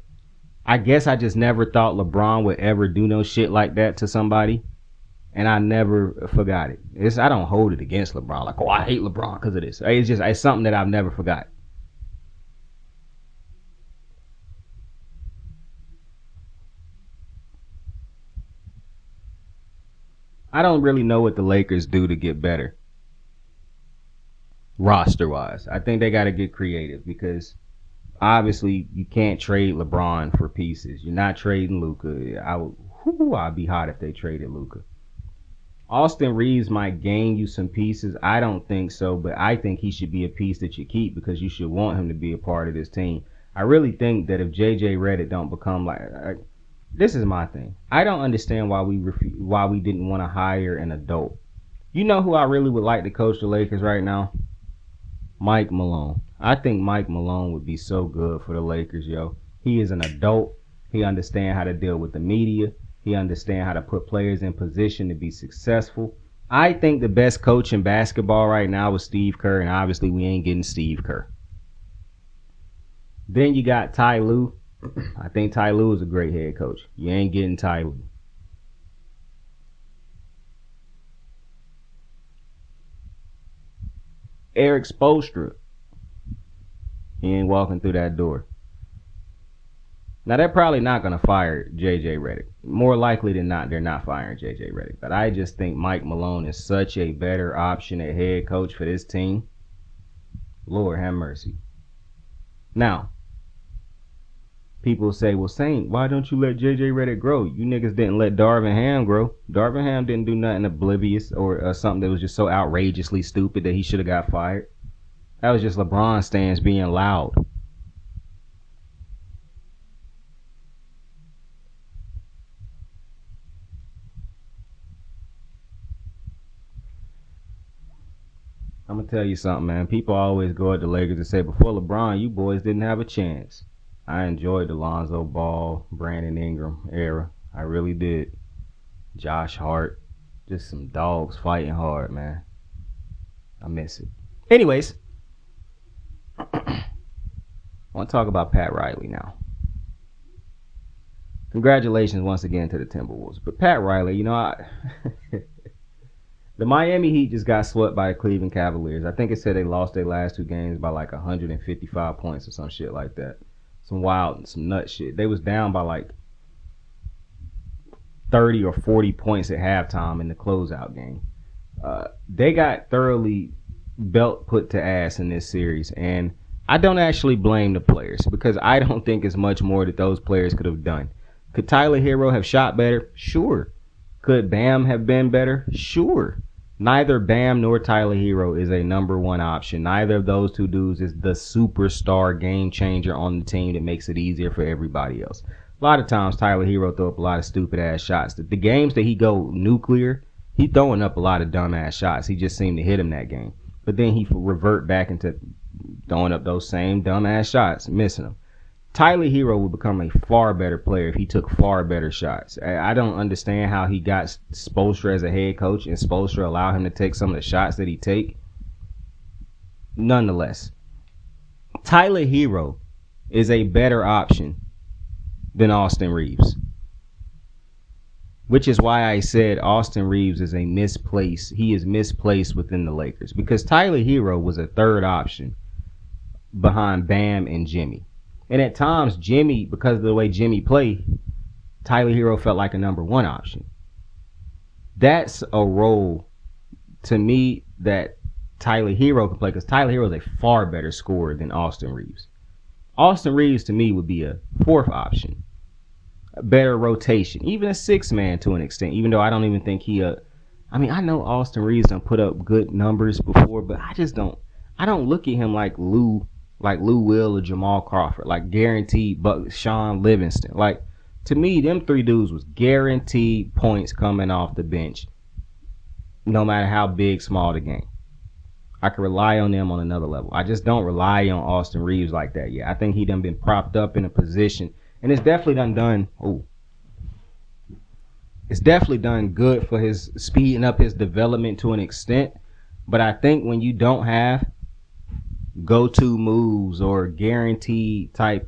[SPEAKER 4] I guess I just never thought LeBron would ever do no shit like that to somebody. And I never forgot it. I don't hold it against LeBron. Like, oh, I hate LeBron because of this. It's something that I've never forgot. I don't really know what the Lakers do to get better roster-wise. I think they got to get creative because obviously you can't trade LeBron for pieces. You're not trading Luka. I'd be hot if they traded Luka. Austin Reeves might gain you some pieces. I don't think so, but I think he should be a piece that you keep because you should want him to be a part of this team. I really think that if JJ Reddick don't become this is my thing. I don't understand why we didn't want to hire an adult. You know who I really would like to coach the Lakers right now? Mike Malone. I think Mike Malone would be so good for the Lakers, yo. He is an adult. He understands how to deal with the media. He understands how to put players in position to be successful. I think the best coach in basketball right now is Steve Kerr, and obviously we ain't getting Steve Kerr. Then you got Ty Lue. I think Ty Lue is a great head coach. You ain't getting Ty Lue. Eric Spoelstra. He ain't walking through that door. Now, they're probably not going to fire J.J. Reddick. More likely than not, they're not firing J.J. Reddick. But I just think Mike Malone is such a better option at head coach for this team. Lord have mercy. Now, people say, well, Saint, why don't you let J.J. Reddick grow? You niggas didn't let Darvin Ham grow. Darvin Ham didn't do nothing oblivious or something that was just so outrageously stupid that he should have got fired. That was just LeBron stands being loud. I'm going to tell you something, man. People always go at the Lakers and say, before LeBron, you boys didn't have a chance. I enjoyed the Lonzo Ball, Brandon Ingram era. I really did. Josh Hart. Just some dogs fighting hard, man. I miss it. Anyways, I want to talk about Pat Riley now. Congratulations once again to the Timberwolves. But Pat Riley, the Miami Heat just got swept by the Cleveland Cavaliers. I think it said they lost their last two games by 155 points or some shit like that. Some nut shit. They was down by 30 or 40 points at halftime in the closeout game. They got thoroughly belt put to ass in this series, and I don't actually blame the players because I don't think it's much more that those players could have done. Could Tyler Hero have shot better? Sure. Could Bam have been better? Sure. Neither Bam nor Tyler Hero is a number one option. Neither of those two dudes is the superstar game changer on the team that makes it easier for everybody else. A lot of times Tyler Hero throw up a lot of stupid ass shots. The games that he go nuclear, he throwing up a lot of dumb ass shots. He just seemed to hit him that game. But then he revert back into throwing up those same dumb ass shots, missing them. Tyler Hero would become a far better player if he took far better shots. I don't understand how he got Spoelstra as a head coach and Spoelstra allowed him to take some of the shots that he take. Nonetheless, Tyler Hero is a better option than Austin Reeves. Which is why I said Austin Reeves is he is misplaced within the Lakers. Because Tyler Hero was a third option behind Bam and Jimmy. And at times, Jimmy, because of the way Jimmy played, Tyler Hero felt like a number one option. That's a role, to me, that Tyler Hero can play because Tyler Hero is a far better scorer than Austin Reeves. Austin Reeves, to me, would be a fourth option. a better rotation, even a 6-man to an extent. Even though I don't even think he. I mean, I know Austin Reeves done put up good numbers before, but I just don't. I don't look at him like Lou Will or Jamal Crawford, like guaranteed. But Sean Livingston, like to me, them three dudes was guaranteed points coming off the bench, no matter how big, small the game. I can rely on them on another level. I just don't rely on Austin Reeves like that yet. I think he done been propped up in a position, and it's definitely done. It's definitely done good for his speeding up his development to an extent. But I think when you don't have go-to moves or guaranteed type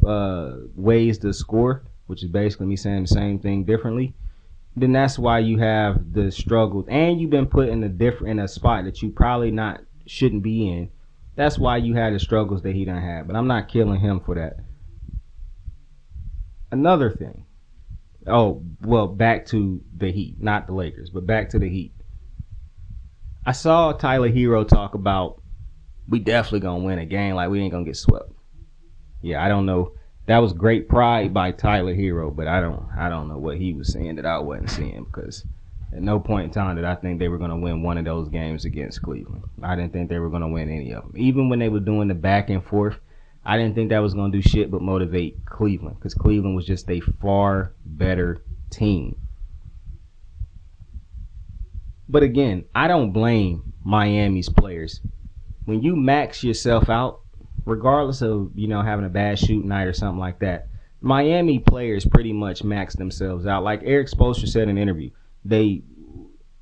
[SPEAKER 4] ways to score, which is basically me saying the same thing differently, then that's why you have the struggles, and you've been put in a spot that you probably shouldn't be in. That's why you had the struggles that he done had. But I'm not killing him for that. Another thing. Back to the Heat, not the Lakers, but back to the Heat. I saw Tyler Hero talk about we definitely gonna win a game, like we ain't gonna get swept. Yeah, I don't know. That was great pride by Tyler Hero, but I don't know what he was saying that I wasn't seeing, because at no point in time did I think they were gonna win one of those games against Cleveland. I didn't think they were gonna win any of them. Even when they were doing the back and forth, I didn't think that was going to do shit but motivate Cleveland, because Cleveland was just a far better team. But again, I don't blame Miami's players. When you max yourself out, regardless of, having a bad shoot night or something like that, Miami players pretty much max themselves out. Like Eric Spoelstra said in an interview, they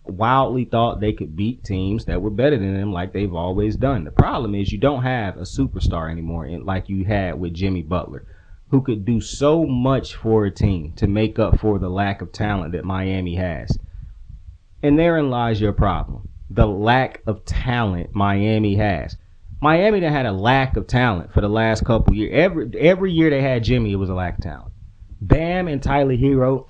[SPEAKER 4] wildly thought they could beat teams that were better than them like they've always done. The problem is you don't have a superstar anymore like you had with Jimmy Butler, who could do so much for a team to make up for the lack of talent that Miami has. And therein lies your problem. The lack of talent Miami has. Miami done had a lack of talent for the last couple years. Every year they had Jimmy, it was a lack of talent. Bam and Tyler Hero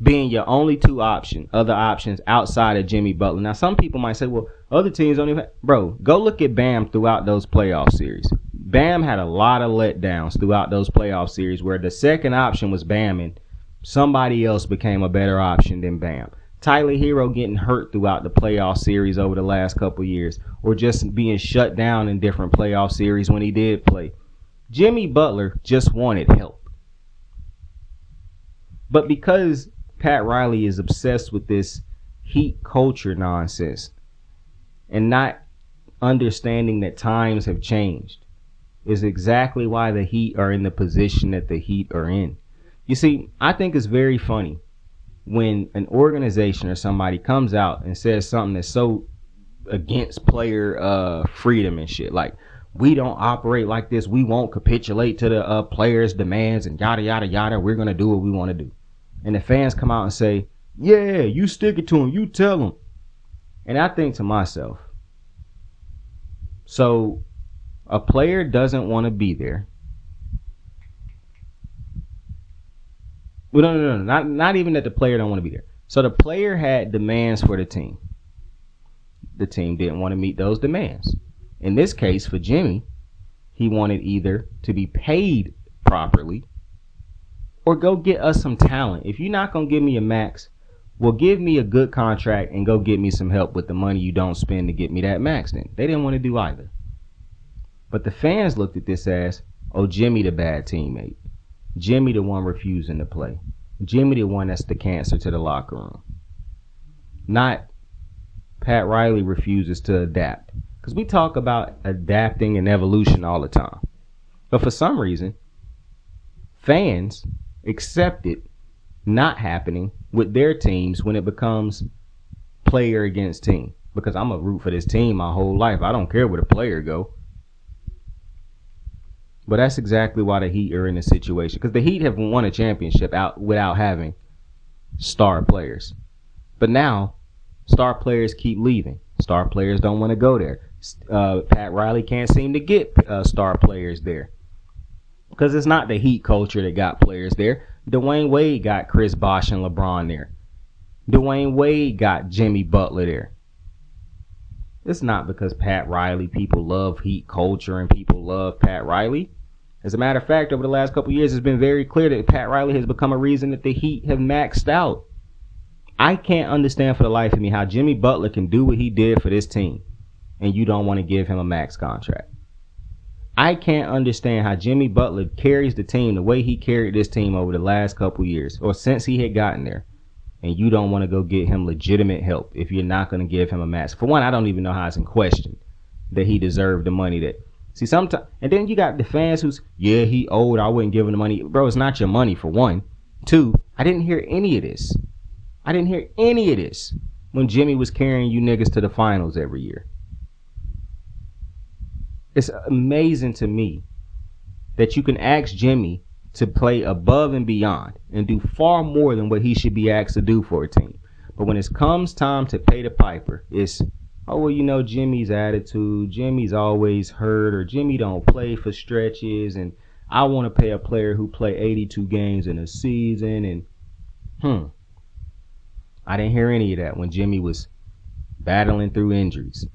[SPEAKER 4] being your only two other options outside of Jimmy Butler. Now, some people might say, well, other teams don't even... Bro, go look at Bam throughout those playoff series. Bam had a lot of letdowns throughout those playoff series where the second option was Bam and somebody else became a better option than Bam. Tyler Hero getting hurt throughout the playoff series over the last couple years, or just being shut down in different playoff series when he did play. Jimmy Butler just wanted help. But because Pat Riley is obsessed with this Heat culture nonsense and not understanding that times have changed is exactly why the Heat are in the position that the Heat are in. You see, I think it's very funny when an organization or somebody comes out and says something that's so against player freedom and shit. Like, we don't operate like this. We won't capitulate to the players' demands and yada, yada, yada. We're going to do what we want to do. And the fans come out and say, yeah, you stick it to him. You tell him. And I think to myself, so a player doesn't want to be there. Well, no. Not even that the player don't want to be there. So the player had demands for the team. The team didn't want to meet those demands. In this case, for Jimmy, he wanted either to be paid properly or go get us some talent. If you're not going to give me a max, well, give me a good contract and go get me some help with the money you don't spend to get me that max then. They didn't want to do either. But the fans looked at this as, oh, Jimmy the bad teammate. Jimmy the one refusing to play. Jimmy the one that's the cancer to the locker room. Not Pat Riley refuses to adapt. Because we talk about adapting and evolution all the time. But for some reason, fans accept it not happening with their teams when it becomes player against team. Because I'm a root for this team my whole life. I don't care where the player go. But that's exactly why the Heat are in this situation. Because the Heat have won a championship without having star players. But now, star players keep leaving. Star players don't want to go there. Pat Riley can't seem to get star players there. Because it's not the Heat culture that got players there. Dwayne Wade got Chris Bosh and LeBron there. Dwayne Wade got Jimmy Butler there. It's not because Pat Riley, people love Heat culture and people love Pat Riley. As a matter of fact, over the last couple of years, it's been very clear that Pat Riley has become a reason that the Heat have maxed out. I can't understand for the life of me how Jimmy Butler can do what he did for this team and you don't want to give him a max contract. I can't understand how Jimmy Butler carries the team the way he carried this team over the last couple years or since he had gotten there, and you don't want to go get him legitimate help if you're not going to give him a max. For one, I don't even know how it's in question that he deserved the money that. See, sometimes, and then you got the fans who's, yeah, he old, I wouldn't give him the money. Bro, it's not your money, for one. Two, I didn't hear any of this. I didn't hear any of this when Jimmy was carrying you niggas to the finals every year. It's amazing to me that you can ask Jimmy to play above and beyond and do far more than what he should be asked to do for a team. But when it comes time to pay the piper, it's, oh, well, you know, Jimmy's attitude, Jimmy's always hurt, or Jimmy don't play for stretches, and I want to pay a player who play 82 games in a season, and I didn't hear any of that when Jimmy was battling through injuries,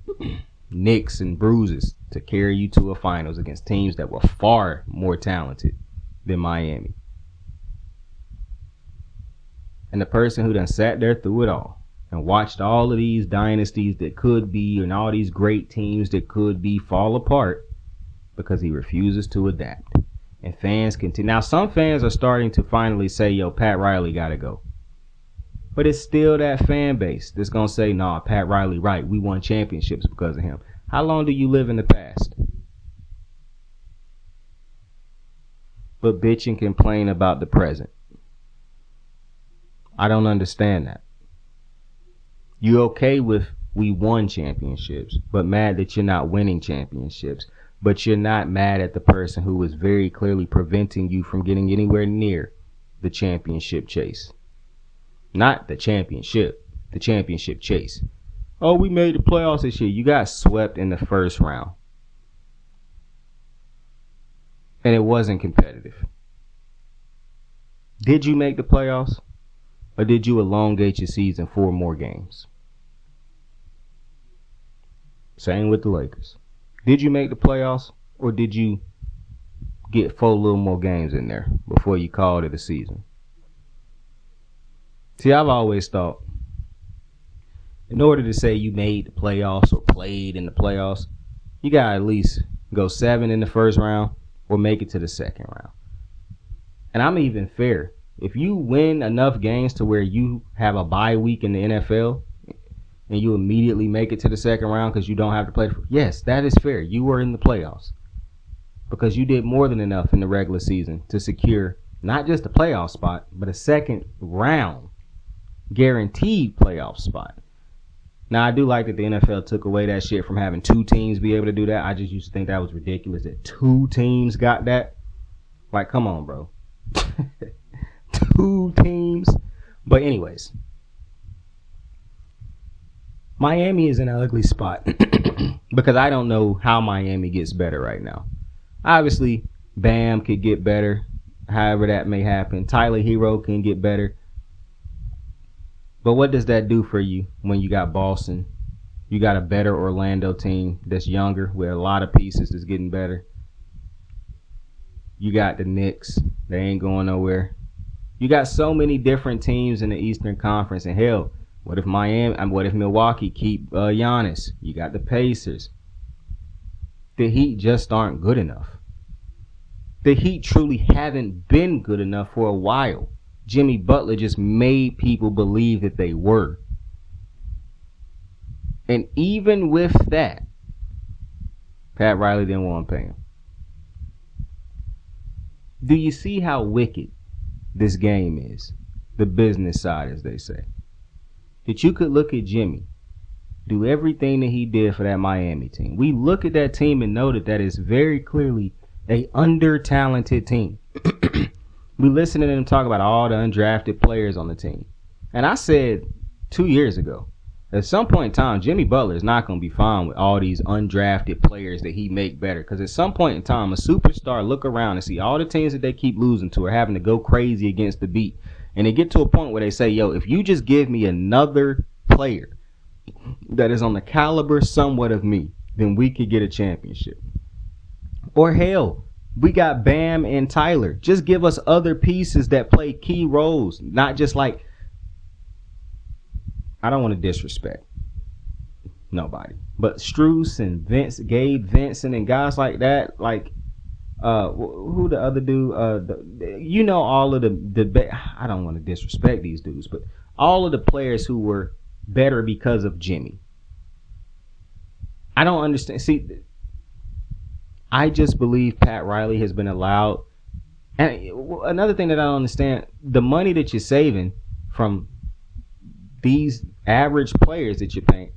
[SPEAKER 4] nicks and bruises to carry you to a finals against teams that were far more talented than Miami. And the person who done sat there through it all and watched all of these dynasties that could be and all these great teams that could be fall apart because he refuses to adapt. And fans continue. Now, some fans are starting to finally say, yo, Pat Riley got to go. But it's still that fan base that's going to say, nah, Pat Riley, right. We won championships because of him. How long do you live in the past? But bitch and complain about the present. I don't understand that. You okay with we won championships, but mad that you're not winning championships. But you're not mad at the person who was very clearly preventing you from getting anywhere near the championship chase. Not the championship chase. Oh, we made the playoffs this year. You got swept in the first round. And it wasn't competitive. Did you make the playoffs? Or did you elongate your season 4 more games? Same with the Lakers. Did you make the playoffs? Or did you get 4 little more games in there before you called it a season? See, I've always thought, in order to say you made the playoffs or played in the playoffs, you got to at least go 7 in the first round or make it to the second round. And I'm even fair. If you win enough games to where you have a bye week in the NFL and you immediately make it to the second round because you don't have to play, yes, that is fair. You were in the playoffs because you did more than enough in the regular season to secure not just a playoff spot, but a second round guaranteed playoff spot. Now, I do like that the NFL took away that shit from having 2 teams be able to do that. I just used to think that was ridiculous that 2 teams got that. Like, come on, bro. 2 teams. But anyways, Miami is in an ugly spot because I don't know how Miami gets better right now. Obviously, Bam could get better, however that may happen. Tyler Hero can get better. But what does that do for you when you got Boston? You got a better Orlando team that's younger with a lot of pieces that's getting better. You got the Knicks. They ain't going nowhere. You got so many different teams in the Eastern Conference. And hell, what if Milwaukee keep Giannis? You got the Pacers. The Heat just aren't good enough. The Heat truly haven't been good enough for a while. Jimmy Butler just made people believe that they were. And even with that, Pat Riley didn't want to pay him. Do you see how wicked this game is? The business side, as they say. That you could look at Jimmy, do everything that he did for that Miami team. We look at that team and know that is very clearly a under-talented team. We listen to them talk about all the undrafted players on the team. And I said 2 years ago, at some point in time, Jimmy Butler is not going to be fine with all these undrafted players that he make better. Because at some point in time, a superstar look around and see all the teams that they keep losing to are having to go crazy against the beat. And they get to a point where they say, yo, if you just give me another player that is on the caliber somewhat of me, then we could get a championship. Or hell, We got Bam and Tyler. Just give us other pieces that play key roles, not just like. I don't want to disrespect nobody, but Strus and Gabe Vincent and guys like that, like who the other dude, all of the I don't want to disrespect these dudes, but all of the players who were better because of Jimmy. I don't understand. See, I just believe Pat Riley has been allowed. And another thing that I don't understand, the money that you're saving from these average players that you're paying,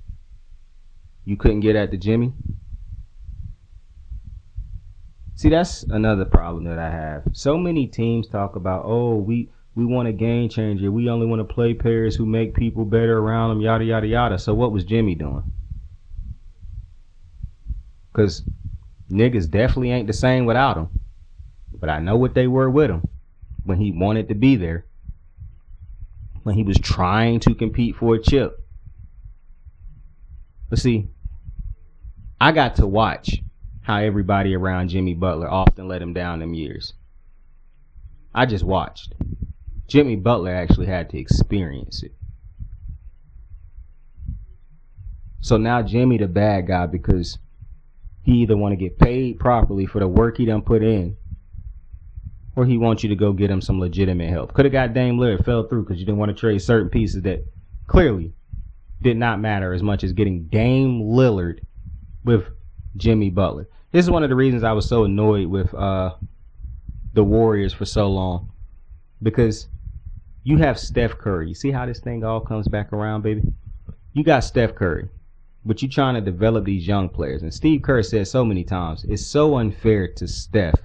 [SPEAKER 4] you couldn't get at the Jimmy. See, that's another problem that I have. So many teams talk about, oh, we want a game changer. We only want to play players who make people better around them, yada, yada, yada. So what was Jimmy doing? Because niggas definitely ain't the same without him. But I know what they were with him when he wanted to be there. When he was trying to compete for a chip. But see, I got to watch how everybody around Jimmy Butler often let him down them years. I just watched. Jimmy Butler actually had to experience it. So now Jimmy the bad guy because he either want to get paid properly for the work he done put in, or he wants you to go get him some legitimate help. Could have got Dame Lillard, fell through because you didn't want to trade certain pieces that clearly did not matter as much as getting Dame Lillard with Jimmy Butler. This is one of the reasons I was so annoyed with the Warriors for so long. Because you have Steph Curry. You see how this thing all comes back around, baby? You got Steph Curry, but you're trying to develop these young players. And Steve Kerr said so many times, it's so unfair to Steph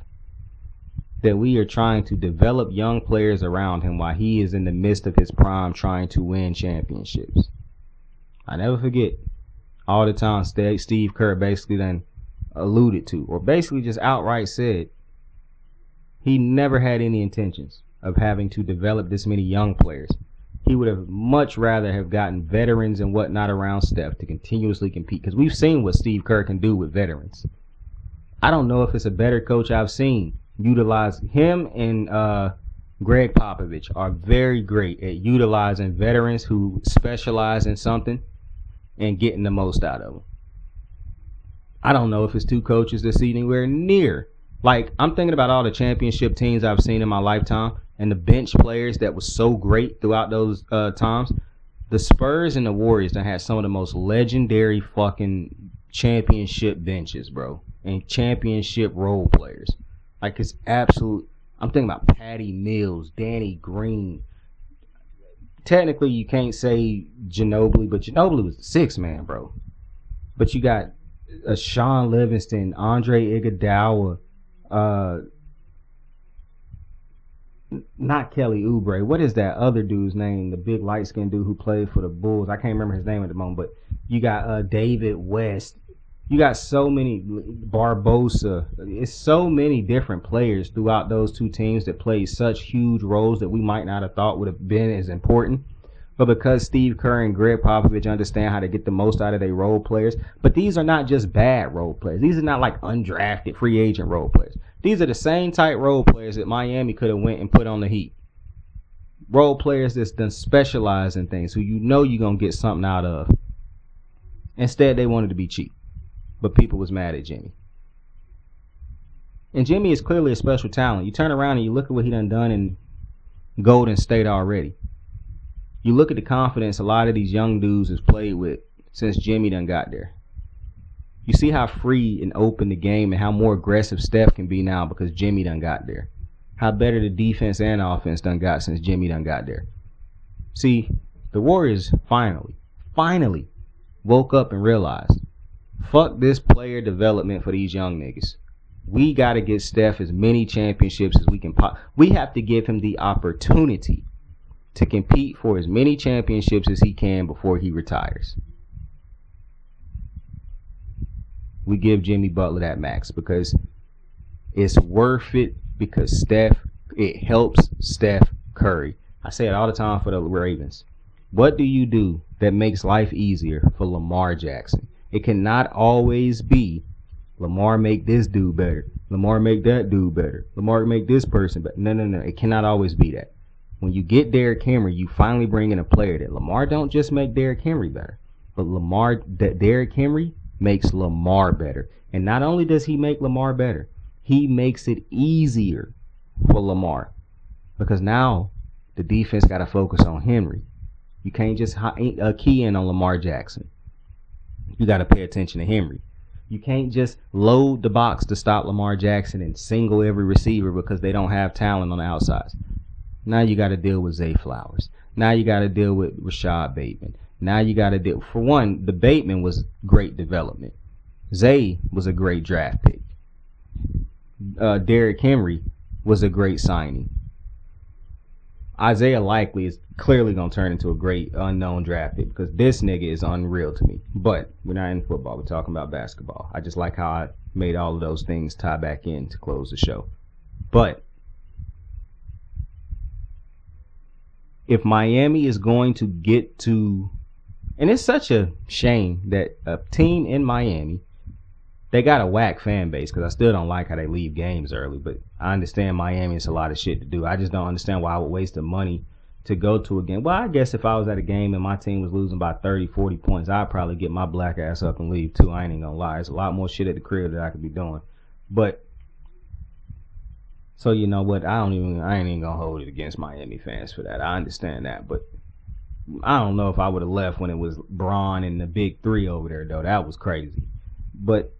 [SPEAKER 4] that we are trying to develop young players around him while he is in the midst of his prime trying to win championships. I never forget all the time Steve Kerr basically then alluded to, or basically just outright said, he never had any intentions of having to develop this many young players. He would have much rather have gotten veterans and whatnot around Steph to continuously compete, because we've seen what Steve Kerr can do with veterans. I don't know if it's a better coach I've seen utilize. Him and Greg Popovich are very great at utilizing veterans who specialize in something and getting the most out of them. I don't know if it's two coaches that's anywhere near. Like, I'm thinking about all the championship teams I've seen in my lifetime and the bench players that was so great throughout those times. The Spurs and the Warriors that had some of the most legendary fucking championship benches, bro, and championship role players. Like, it's absolute. I'm thinking about Patty Mills, Danny Green. Technically, you can't say Ginobili, but Ginobili was the sixth man, bro. But you got Sean Livingston, Andre Iguodala, not Kelly Oubre. What is that other dude's name? The big light-skinned dude who played for the Bulls. I can't remember his name at the moment, but you got David West. You got so many, Barbosa. It's so many different players throughout those two teams that played such huge roles that we might not have thought would have been as important. But because Steve Kerr and Greg Popovich understand how to get the most out of their role players, but these are not just bad role players. These are not like undrafted free agent role players. These are the same type role players that Miami could have went and put on the Heat. Role players that's done specialize in things who you know you're going to get something out of. Instead, they wanted to be cheap. But people was mad at Jimmy. And Jimmy is clearly a special talent. You turn around and you look at what he done in Golden State already. You look at the confidence a lot of these young dudes has played with since Jimmy done got there. You see how free and open the game and how more aggressive Steph can be now because Jimmy done got there. How better the defense and offense done got since Jimmy done got there. See, the Warriors finally woke up and realized, fuck this player development for these young niggas. We got to get Steph as many championships as we can. We have to give him the opportunity to compete for as many championships as he can before he retires. We give Jimmy Butler that max because it's worth it, because it helps Steph Curry. I say it all the time for the Ravens. What do you do that makes life easier for Lamar Jackson? It cannot always be Lamar make this dude better. Lamar make that dude better. Lamar make this person better. No. It cannot always be that. When you get Derrick Henry, you finally bring in a player that Lamar don't just make Derrick Henry better, but Derrick Henry makes Lamar better. And not only does he make Lamar better, he makes it easier for Lamar, because now the defense got to focus on Henry. You can't just key in on Lamar Jackson. You got to pay attention to Henry. You can't just load the box to stop Lamar Jackson and single every receiver because they don't have talent on the outsides. Now you got to deal with Zay Flowers. Now you got to deal with Rashad Bateman. Now you got to deal. For one, the Bateman was great development. Zay was a great draft pick. Derrick Henry was a great signing. Isaiah Likely is clearly going to turn into a great unknown draft pick because this nigga is unreal to me. But we're not in football. We're talking about basketball. I just like how I made all of those things tie back in to close the show. But if Miami is going to get to, and it's such a shame that a team in Miami, they got a whack fan base because I still don't like how they leave games early, but I understand Miami is a lot of shit to do. I just don't understand why I would waste the money to go to a game. Well, I guess if I was at a game and my team was losing by 30, 40 points, I'd probably get my black ass up and leave too. I ain't gonna lie. There's a lot more shit at the crib that I could be doing. But, so you know what? I ain't even gonna hold it against Miami fans for that. I understand that, but I don't know if I would have left when it was Braun and the big three over there, though. That was crazy. But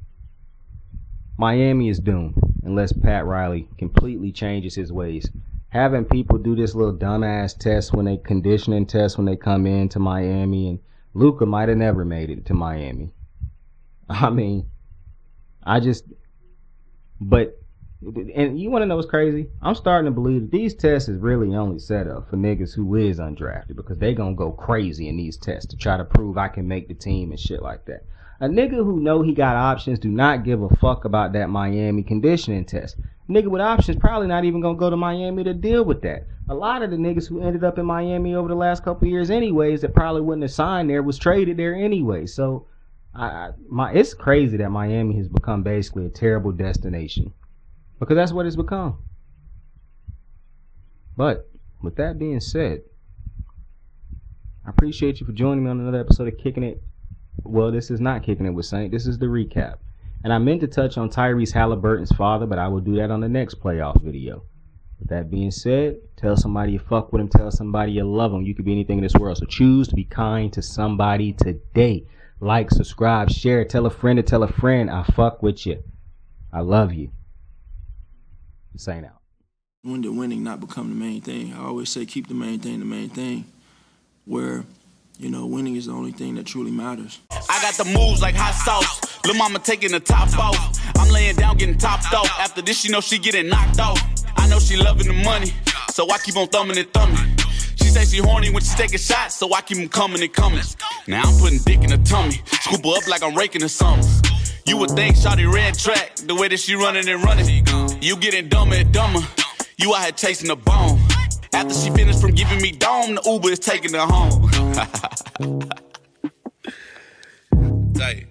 [SPEAKER 4] Miami is doomed unless Pat Riley completely changes his ways. Having people do this little dumbass test when they conditioning test when they come into Miami, and Luka might have never made it to Miami. I mean, but, and you want to know what's crazy? I'm starting to believe that these tests is really only set up for niggas who is undrafted because they gonna go crazy in these tests to try to prove I can make the team and shit like that. A nigga who know he got options do not give a fuck about that Miami conditioning test. Nigga with options probably not even gonna go to Miami to deal with that. A lot of the niggas who ended up in Miami over the last couple of years anyways that probably wouldn't have signed there was traded there anyway. So it's crazy that Miami has become basically a terrible destination because that's what it's become. But with that being said, I appreciate you for joining me on another episode of Kicking It. Well, this is not Kicking It with Saint. This is the recap. And I meant to touch on Tyrese Halliburton's father, but I will do that on the next playoff video. With that being said, tell somebody you fuck with him. Tell somebody you love him. You could be anything in this world. So choose to be kind to somebody today. Like, subscribe, share, tell a friend to tell a friend. I fuck with you. I love you. Saint out.
[SPEAKER 2] When did winning not become the main thing? I always say keep the main thing, where, you know, winning is the only thing that truly matters.
[SPEAKER 5] I got the moves like hot sauce. Lil' mama taking the top off. I'm laying down getting topped off. After this, you know she getting knocked off. I know she loving the money, so I keep on thumbing and thumbing. She say she horny when she taking shots, so I keep them coming and coming. Now I'm putting dick in her tummy, scoop her up like I'm raking her something. You would think shawty red track, the way that she running and running. You getting dumber and dumber. You out here chasing the bone. After she finished from giving me dome, the Uber is taking her home. Tight.